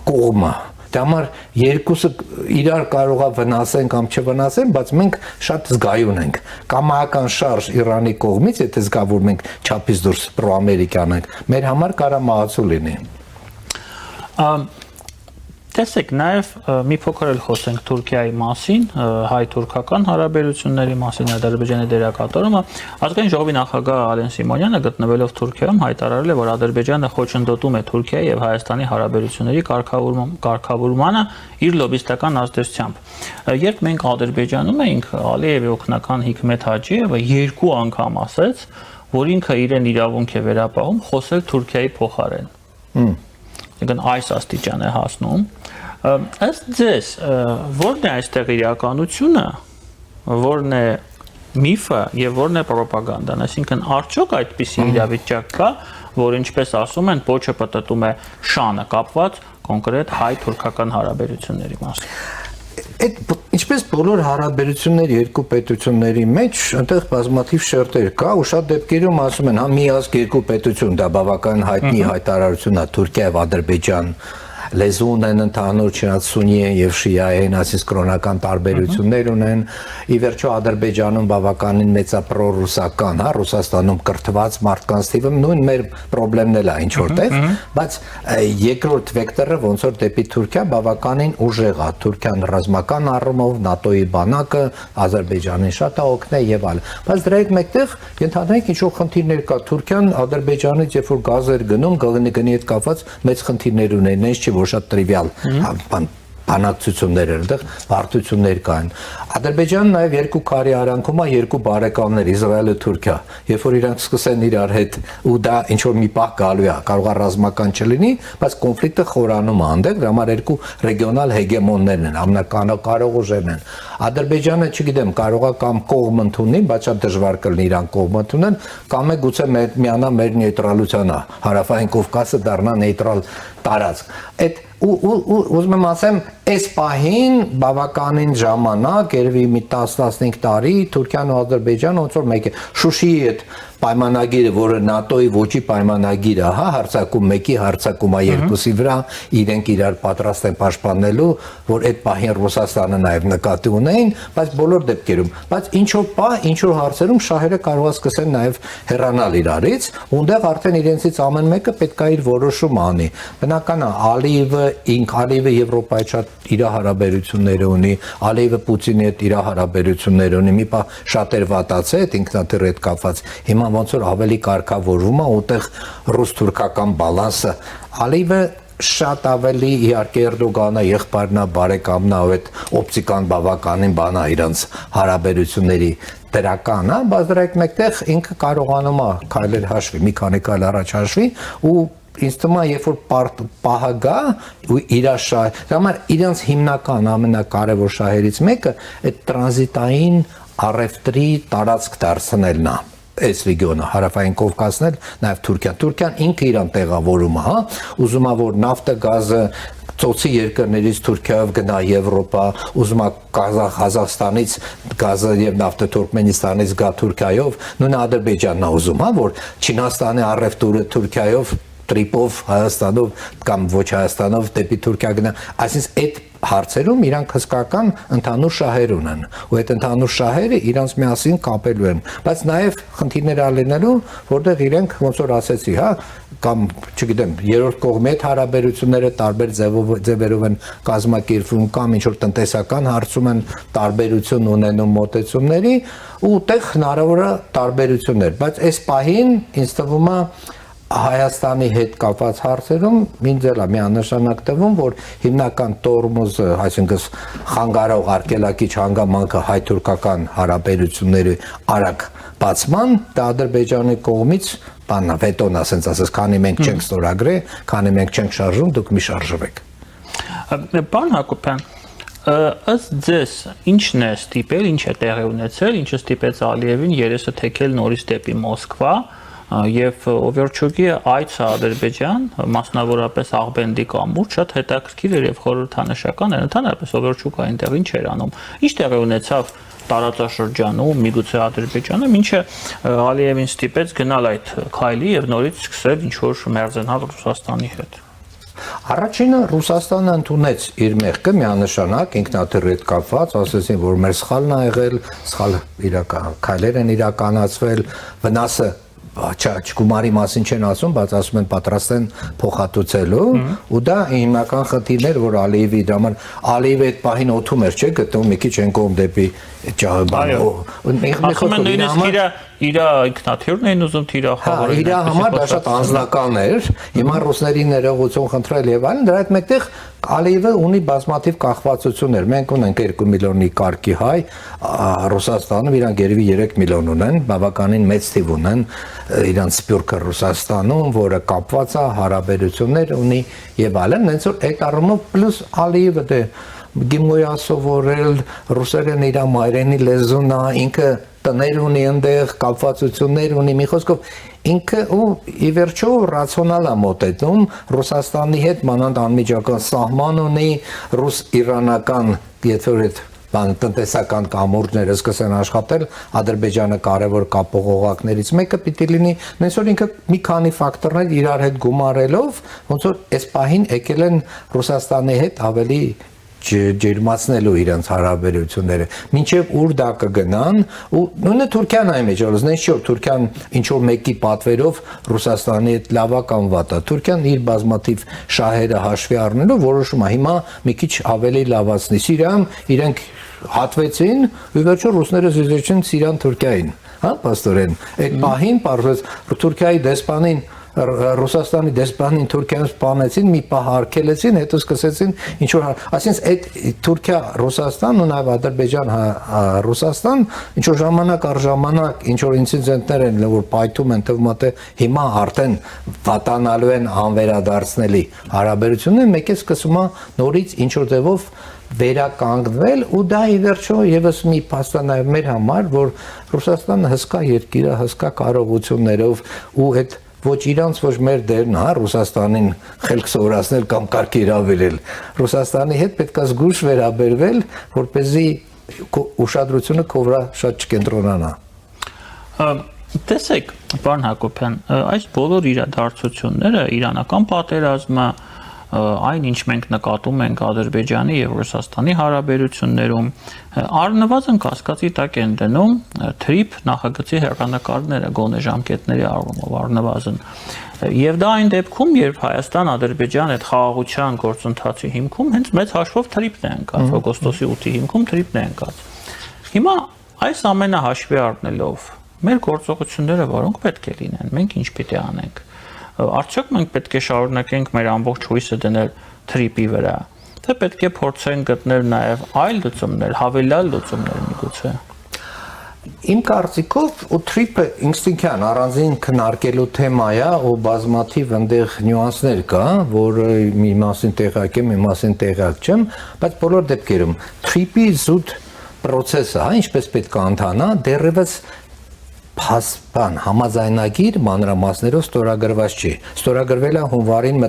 կողմը։ Դա համար երկուսը իրար կարող է վնասեն կամ չվնասեն, բայց մենք շատ զգայուն ենք։ Կամայական շարժ Իրանի կողմից, եթե զգավոր մենք չափից դուրս պրոամերիկյան ենք, մեր համար կարա մահացու լինի։ Տեսեք, նաև մի փոքր էլ խոսենք Թուրքիայի մասին, հայ-թուրքական հարաբերությունների մասին, Ադրբեջանի դերակատարումը։ Ազգային ժողովի նախագահ Ալեն Սիմոնյանը գտնվելով Թուրքիայում հայտարարել է, որ Ադրբեջանը խոչընդոտում է Թուրքիայի եւ Հայաստանի հարաբերությունների կարգավորմանը իր լոբիստական ազդեցությամբ։ Երբ մենք Ադրբեջանում էինք, Ալիևի օգնական Հիկմետ Հաջիևը 2 անգամ ասաց, որ ինքը իրեն իրավունք է վերապահում խոսել Թուրքիայի փոխարեն։ Եկան այս աստիճան է հասնում։ Ըստ ձեզ, ո՞րն է այստեղ իրականությունը, ո՞րն է միֆը եւ ո՞րն է ռոպագանդան, այսինքն արդյոք այդպիսի իրավիճակ կա, որ ինչպես ասում են, փոչը պտտում է շանը կապված կոնկրետ հայ-թուրքական հարաբերությունների մասին։ Այդ ինչպես բոլոր հարաբերությունների երկու պետությունների մեջ այնտեղ բազմաթիվ շերտեր կա ու շատ դեպքերում ասում են, հա, մի ազգ երկու պետություն, դա բավական հայտնի հայտարարություն է Թուրքիա եւ Ադրբեջան լեզուն են ընդհանուր, չնայած սունի են եւ շիա են, այսինքն կրոնական տարբերություններ ունեն։ Ի վերջո Ադրբեջանում բավականին մեծ է պրոռուսական, հա, Ռուսաստանում կրթված մարդկանց թիվը նույն մեր խնդիրներն էլ է ինչ որտեղ, բայց երկրորդ վեկտորը ոնց որ դեպի Թուրքիա բավականին ուժեղ է, Թուրքիան ռազմական առումով ՆԱՏՕ-ի բանակը Ադրբեջանին շատ է օգնել եւ այլն։ Բայց դրա հետ մեկտեղ ենթադրենք ինչ որ խնդիրներ կա, Թուրքիան Ադրբեջանից երբ որ գազ էր գնում, գնի հետ կապված մեծ խնդիրներ ունեն, այնպես չի որ շատ տրիվիալ բանակցություններ են, այդտեղ բարդություններ կային։ Ադրբեջանը նաև երկու քարի արանքում է երկու բարեկամներ Իսրայելը Թուրքիա, երբ որ իրանք սկսեն իրար հետ ու դա ինչ որ մի պահ գալու է, կարող է ռազմական չլինի, բայց կոնֆլիկտը խորանում է այնտեղ, դրա համար երկու ռեգիոնալ հեգեմոններն են, ամենակարող ուժերն են։ Ադրբեջանը, չգիտեմ, կարող է կամ կողմ ընդունի, բայց շատ դժվար կլինի իրան կողմ ընդունեն, կամ է գուցե միանա մեր նեյտրալությանը, Հարավային Կովկասը դառնա նեյտրալ տարածք։ Այդ ուզում եմ ասեմ, այս պահին բավականին ժամանակ, երևի մի 10-15 տարի Թուրքիան ու Ադրբեջանը ոնց որ մեկ է Շուշիի այդ պայմանագիրը, որը ՆԱՏՕ-ի ոչի պայմանագիր է, հա, հարձակում մեկի հարձակում է երկուսի վրա, իրենք իրար պատրաստ են պաշտպանելու, որ այդ պահին Ռուսաստանը նաև նկատի ունեին, բայց բոլոր դեպքերում, բայց ինչ որ պահ, ինչ որ հարցերում շահերը կարող է սկսեն նաև հեռանալ իրարից, ունդեղ արդեն իրենցից ամեն մեկը պետք է իր որոշումը անի։ Բնական է, Ալիևը Եվրոպայի շատ իր հարաբերություններ ունի, Ալիևը Պուտինի հետ իր հարաբերություններ ունի, մի պահ շատեր վատացել այդ ինքնաթիռի հետ կապված։ Հիմա ոնց որ ավելի կարգավորվում է, ուտեղ ռուս-թուրքական բալանսը։ Ալիևը շատ ավելի իհարկե Էրդոգանը եղբայրն է, բարեկամն է, այդ օպտիկան բավականին բան է իրանց հարաբերությունների դրական է, բայց դրա հետ մեկտեղ ինքը կարողանում է քայլեր հաշվի, մի քանի քայլ առաջ հաշվի ու ինձ թվում է, երբ որ պահը գա ու իր շահ, դա համար իրանց հիմնական ամենակարևոր շահերից մեկը այդ տրանզիտային առևտրի տարածք դարձնելն է։ Այս ռեգիոնը Հարավային Կովկասն էլ նաև Թուրքիան ինքը իրան տեղավորում է, հա, ուզում է որ նավթը, գազը ծոցի երկրներից Թուրքիայով գնա Եվրոպա, ուզում է Ղազախստանից գազը եւ նավթը Թուրքմենստանից գա Թուրքիայով, նույն Ադրբեջանն է ուզում, հա, որ Չինաստանի առևտուրը Թուրքիայով տրիպով Հայաստանով կամ ոչ Հայաստանով դեպի Թուրքիա գնա, այսինքն այդ հարցերում իրանք հսկական ընդհանուր շահեր ունեն ու այդ ընդհանուր շահերը իրանց միասին կապելու են բայց նաև խնդիրներ ալենելու որտեղ իրենք ոնց որ ասեցի հա կամ չգիտեմ երրորդ կողմի հետ հարաբերությունները տարբեր ձևերով են կազմակերպվում կամ ինչ որ տնտեսական հարցում են տարբերություն ունենում մոտեցումների ու այդտեղ հնարավոր է տարբերություններ բայց այս պահին ինձ թվում է Հայաստանի հետ կապված հարցերում ինձ էլ է միանշանակ թվում, որ հիմնական տորմոզը, այսինքն խանգարող արգելակիչ հանգամանքը հայ-թուրքական հարաբերությունների արագ բացման, դա Ադրբեջանի կողմից բանն է, վետոն է, ասենց ասես, քանի մենք չենք ստորագրել, քանի մենք չենք շարժում, դուք մի շարժվեք։ Պարոն Հակոբյան, ըստ ձեզ ինչն է ստիպել, ինչ է տեղի ունեցել, ինչը ստիպեց Ալիևին երեսը թեքել նորից դեպի Մոսկվա եւ Օվերչուկի այցը Ադրբեջան, մասնավորապես Աղբենդի կամուրջ, շատ հետաքրքիր էր եւ խորհրդանշական էր, ընդհանրապես Օվերչուկը այնտեղ ինչ էր անում։ Ինչ տեղի ունեցավ տարածաշրջանում, միգուցե Ադրբեջանում, ինչը Ալիևին ստիպեց գնալ այդ քայլի եւ նորից սկսել ինչ որ մերձենալ Ռուսաստանի հետ։ Առաջինը Ռուսաստանը ընդունեց իր մեղքը միանշանակ ինքնաթիռի հետ կապված, ասեցին, որ մեր սխալն ա եղել, սխալ քայլեր են իրականացվել, վնասը չգումարի մասին չեն ասում, բայց ասում են պատրաստ են փոխհատուցելու ու դա հիմնական խնդիրն էր, որ Ալիևի դրաման Ալիևը այդ պահին օթում էր, չէ՞, գտնում մի քիչ են կողմ դեպի իր ինքնաթիռն էին ուզում թիրախավորել։ Իր համար դա շատ անձնական էր։ Հիմա ռուսների ներողություն խնդրել եւ այլն, դրա հետ մեկտեղ Ալիևը ունի բազմաթիվ կախվածություններ։ Մենք ունենք 2 միլիոնի կարգի հայ, Ռուսաստանում իրանք երևի 3 միլիոն ունեն, բավականին մեծ թիվ ունեն իրանք սփյուռքը Ռուսաստանում, որը կապված է հարաբերություններ ունի եւ այլն, հենց որ այդ առումով պլյուս Ալիևը դե գիմոյա սովորել, ռուսերեն իր մայրենի լեզուն է, ինքը տներ ունի այնտեղ, կապվածություններ ունի, մի խոսքով ինքը ու ի վերջո ռացիոնալ է մոտեցնում Ռուսաստանի հետ մանավանդ անմիջական սահման ունի ռուս-իրանական, եթե որ այդ տնտեսական կամուրջները սկսեն աշխատել, Ադրբեջանը կարևոր կապող օղակներից մեկը պիտի լինի, նույնիսկ որ ինքը մի քանի ֆակտորներ իրար հետ գումարելով, ոնց որ այս պահին եկել են Ռուսաստանի հետ ավելի ջերմացնելու իրենց հարաբերությունները մինչև ուր դա կգնան ու նույնը Թուրքիան այն մեջ ալուց նենց չէ որ Թուրքիան ինչ որ մեկի պատվերով Ռուսաստանի հետ լավա կամ վատա Թուրքիան իր բազմաթիվ շահերը հաշվի առնելով որոշում է հիմա մի քիչ ավելի լավացնի Սիրիայում իրենք հատվեցին ու վերջո ռուսները զիջեցին Սիրիան Թուրքիային հա պաստորեն այդ պահին պարզվեց Թուրքիայի դեսպանին Ռուսաստանի դեսպանին Թուրքիան սպանեցին, մի պահ հարգելեցին, հետո սկսեցին ինչ որ, այսինքն այդ Թուրքիա Ռուսաստան ու նաև Ադրբեջան Ռուսաստան ինչ որ ժամանակ առ ժամանակ ինչ որ ինցիդենտներ են, որ պայթում են, թվում է հիմա արդեն վատանալու են անվերադարձնելի հարաբերությունները, մեկ է սկսում է նորից ինչ որ ձևով վերականգնվել ու դա ի վերջո եւս մի փաստ է նաև մեր համար, որ Ռուսաստանը հսկա երկիր է, հսկա կարողություններով ու այդ ոչ իրանց ոչ մեր դերն է Ռուսաստանին խելք սովորացնել կամ կարգ իրավելել Ռուսաստանի հետ պետք է զգուշ վերաբերվել որպեսզի ուշադրությունը քո վրա շատ չկենտրոնանա Տեսեք պարոն Հակոբյան այս բոլոր իրադարձությունները իրանական պատերազմը այն ինչ մենք նկատում ենք Ադրբեջանի եւ Ռուսաստանի հարաբերություններում առնվազն կասկածի տակ են դնում թրիփ նախագծի հեռանկարները գոնե ժամկետների առումով առնվազն եւ դա այն դեպքում երբ Հայաստան-Ադրբեջան այդ խաղաղության գործընթացի հիմքում հենց մեծ հաշվով թրիփն է ընկած օգոստոսի 8-ի հիմքում թրիփն է ընկած հիմա այս ամենը հաշվի առնելով մեր գործողությունները որոնք պետք է լինեն մենք ինչ պիտի անենք Արդյոք մենք պետք է շարունակենք մեր ամբողջ հույսը դնել թրիփի վրա, թե պետք է փորձենք գտնել նաև այլ լուծումներ, հավելյալ լուծումներ միգուցե։ Իմ կարծիքով ու թրիփը ինստինկտիվ առանձին քննարկելու թեմա է, ու բազմաթիվ այնտեղ նյուանսներ կա, որ մի մասին տեղյակ եմ, մի մասին տեղյակ չեմ, բայց բոլոր դեպքերում թրիփի զուտ process-ը, ինչպես պետք է ընթանա, դեռևս համաձայնագիր մանրամասներով ստորագրված չի։ Ստորագրվել է հունվարին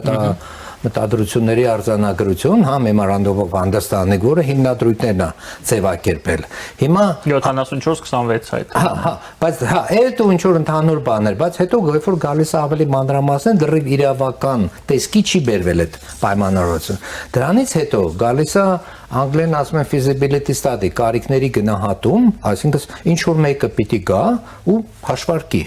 մտադրությունների արձանագրություն, հա Memorandum of Understanding, որը հիմնադրույթներն է ձևակերպել։ Հիմա 74-26 այդ։ Հա, բայց հա, այդ ու ինչ որ ընդհանուր բաներ, բայց հետո երբ որ գալիս է ավելի մանրամասն, դեռ իրավական տեսքի չի բերվել այդ պայմանավորվածությունը։ Դրանից հետո գալիս է անգլերեն ասում են feasibility study, կարիքների գնահատում, այսինքն ինչ որ մեկը պիտի գա ու հաշվարկի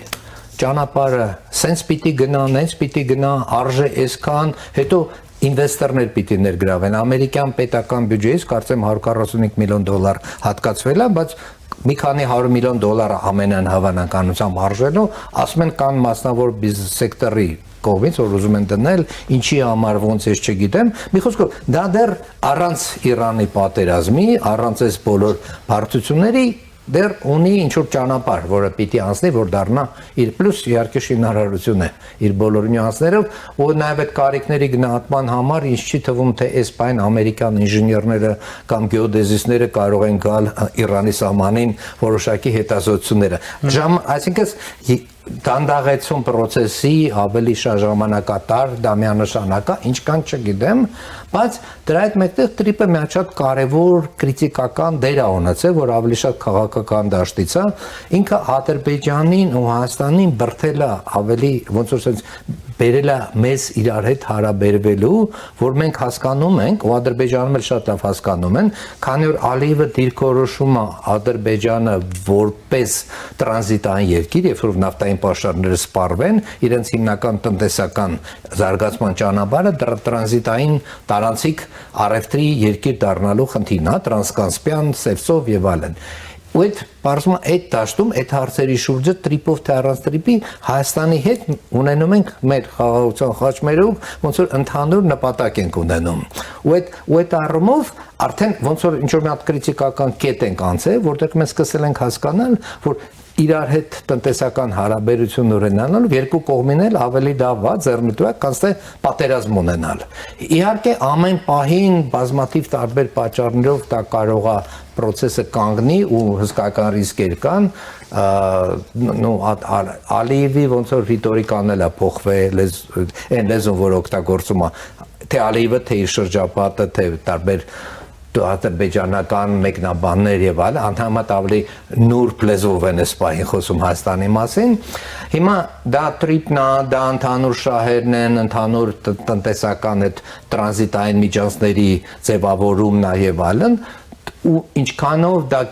ճանապարհը սենց պիտի գնա, նենց պիտի գնա, արժե այսքան, հետո ինվեստորներ պիտի ներգրավեն, ամերիկյան պետական բյուջեից կարծեմ 145 միլիոն դոլար հատկացվել է, բայց մի քանի 100 միլիոն դոլար ամենայն հավանականությամբ արժելու, ասում են կան մասնավոր բիզնես սեկտորի կողմից, որ ուզում են դնել, ինչի համար ոնց ես չգիտեմ, մի խոսքով դա դեռ առանց Իրանի պատերազմի, առանց այս բոլոր բարդությունների դեռ ունի ինչ-որ ճանապարհ, որը պիտի անցնի, որ դառնա իր պլյուս իհարկե շինարարություն է իր բոլոր նյուանսներով, ու նաև այդ կարիքների գնահատման համար ինձ չի թվում, թե այս բան ամերիկյան ինժեներները կամ գեոդեզիստները կարող են գալ Իրանի սահմանին որոշակի հետազոտությունները։ Այսինքն դանդաղեցում process-ի ավելի շատ ժամանակատար, դա միանշանակ է, ինչ կան չգիտեմ, բայց դրա հետ մեկտեղ տրիպը մի շատ կարևոր քրիտիկական դեր է ունեցել, որ ավելի շատ քաղաքական դաշտից է, ինքը Ադրբեջանին ու Հայաստանին բրթել է ավելի ոնց որ sense բերել է մեզ իրար հետ հարաբերվելու, որ մենք հասկանում ենք, ու Ադրբեջանում էլ շատ լավ հասկանում են, քանի որ Ալիևը դիրքորոշում է Ադրբեջանը որպես տրանզիտային երկիր, երբ որ նավթային պաշարները սպառվեն, իրենց հիմնական տնտեսական զարգացման ճանապարհը տրանզիտային տարանցիկ առևտրի երկիր դառնալու խնդիրն է, տրանսկասպիան, Սևծով եւ այլն։ Ու այդ բարձում այդ դաշտում այդ հարցերի շուրջը տրիպով թե առանց տրիպի Հայաստանի հետ ունենում ենք մեր խաղաղության խաչմերուկ ոնց որ ընդհանուր նպատակ ենք ունենում ու այդ առումով արդեն ոնց որ ինչ որ մի հատ քրիտիկական կետ ենք անցել որտեղ մենք սկսել ենք հասկանալ որ իրար հետ տնտեսական հարաբերություն ունենալու երկու կողմին էլ ավելի լավ է ձեռնտու կանց թե պատերազմ ունենալ իհարկե ամեն պահին բազմաթիվ տարբեր պատճառներով դա կարող է process-ը կանգնի ու հսկական ռիսկեր կան նո Ալիևի ոնց որ ռիտորիկան էլ է փոխվել այն լեզուն որ օգտագործում է թե Ալիևը թե իր շրջապատը թե տարբեր ադրբեջանական մեկնաբաններ եւ այլ անդամատ ավելի նուրբ լեզվով են սպային խոսում Հայաստանի մասին հիմա դա տրիպն է դա ընդհանուր շահերն են ընդհանուր տնտեսական այդ տրանզիտային միջանցքների ձևավորումն է եւ այլն ու ինչքանով դա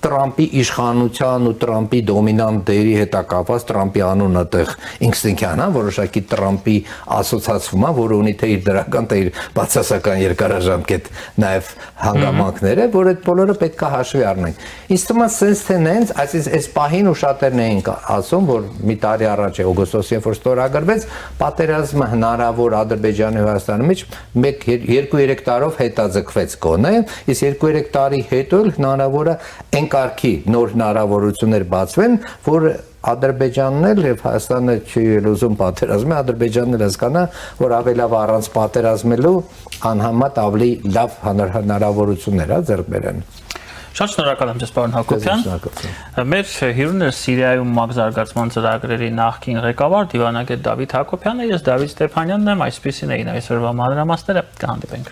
Տրամպի իշխանության ու Տրամպի դոմինանտ դերի հետ կապված Տրամպի անունը տեղ ինստինկտիվ է որոշակի Տրամպի ասոցիացվում է որը ունի թե իր դրական թե իր բացասական երկարաժամկետ նաև հանգամանքները որ այդ բոլորը պետք է հաշվի առնենք ինձ թվում է sense թե նենց այսինքն այս պահին ու շատերն էին ասում որ մի տարի առաջ օգոստոսի երբ որ ստորագրվեց պատերազմը հնարավոր Ադրբեջանի ու Հայաստանի մեջ 1-2-3 տարով հետաձգվեց գոնե իսկ 2-3 տարի հետո հնարավոր է կարգի նոր հնարավորություններ բացվեն, որ Ադրբեջանն էլ եւ Հայաստանը չի ուզում պատերազմի, Ադրբեջանն էլ հասկանա, որ ավելի լավ առանց պատերազմելու անհամեմատ ավելի լավ հնարավորություններ է ձեռք բերեն։ Շատ շնորհակալ եմ ձեզ պարոն Հակոբյան։ Մեր հյուրն էր Սիրիայում մագզարգացման ծրագրերի նախկին ղեկավար դիվանագետ Դավիթ Հակոբյանը, ես Դավիթ Ստեփանյանն եմ, այսպեսին էին այսօրվա մանրամասները, կհանդիպենք։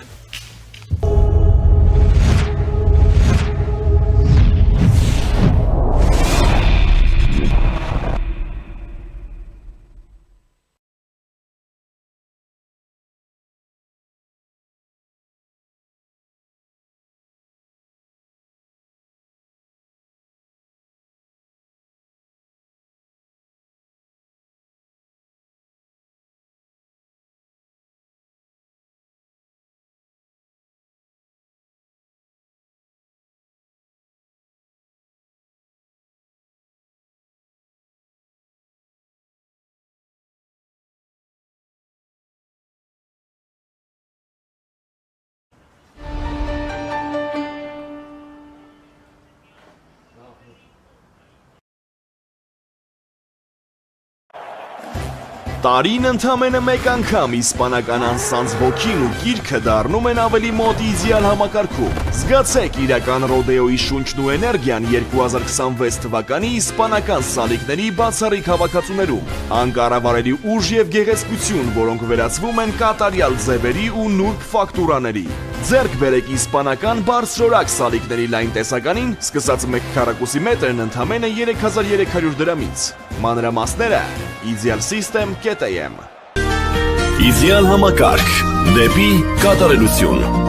Տարին ընդամենը մեկ անգամ իսպանական անսանձ ոգին ու գիրքը դառնում են ավելի մոտ իդեալ համակարգում։ Զգացեք իրական ռոդեոյի շունչն ու էներգիան 2026 թվականի իսպանական սալիկների բացառիկ հավաքածուներում։ Անկառավարելի ուժ եւ գեղեցկություն, որոնք վերածվում են կատարյալ ձևերի ու նուրբ ֆակտուրաների։ Ձեռք բերեք իսպանական բարձրորակ սալիկների լայն տեսականին, սկսած 1 քառակուսի մետրն ընդամենը 3300 դրամից։ Մանրամասները idealsystem.am Իդեալ համակարգ դեպի կատարելություն։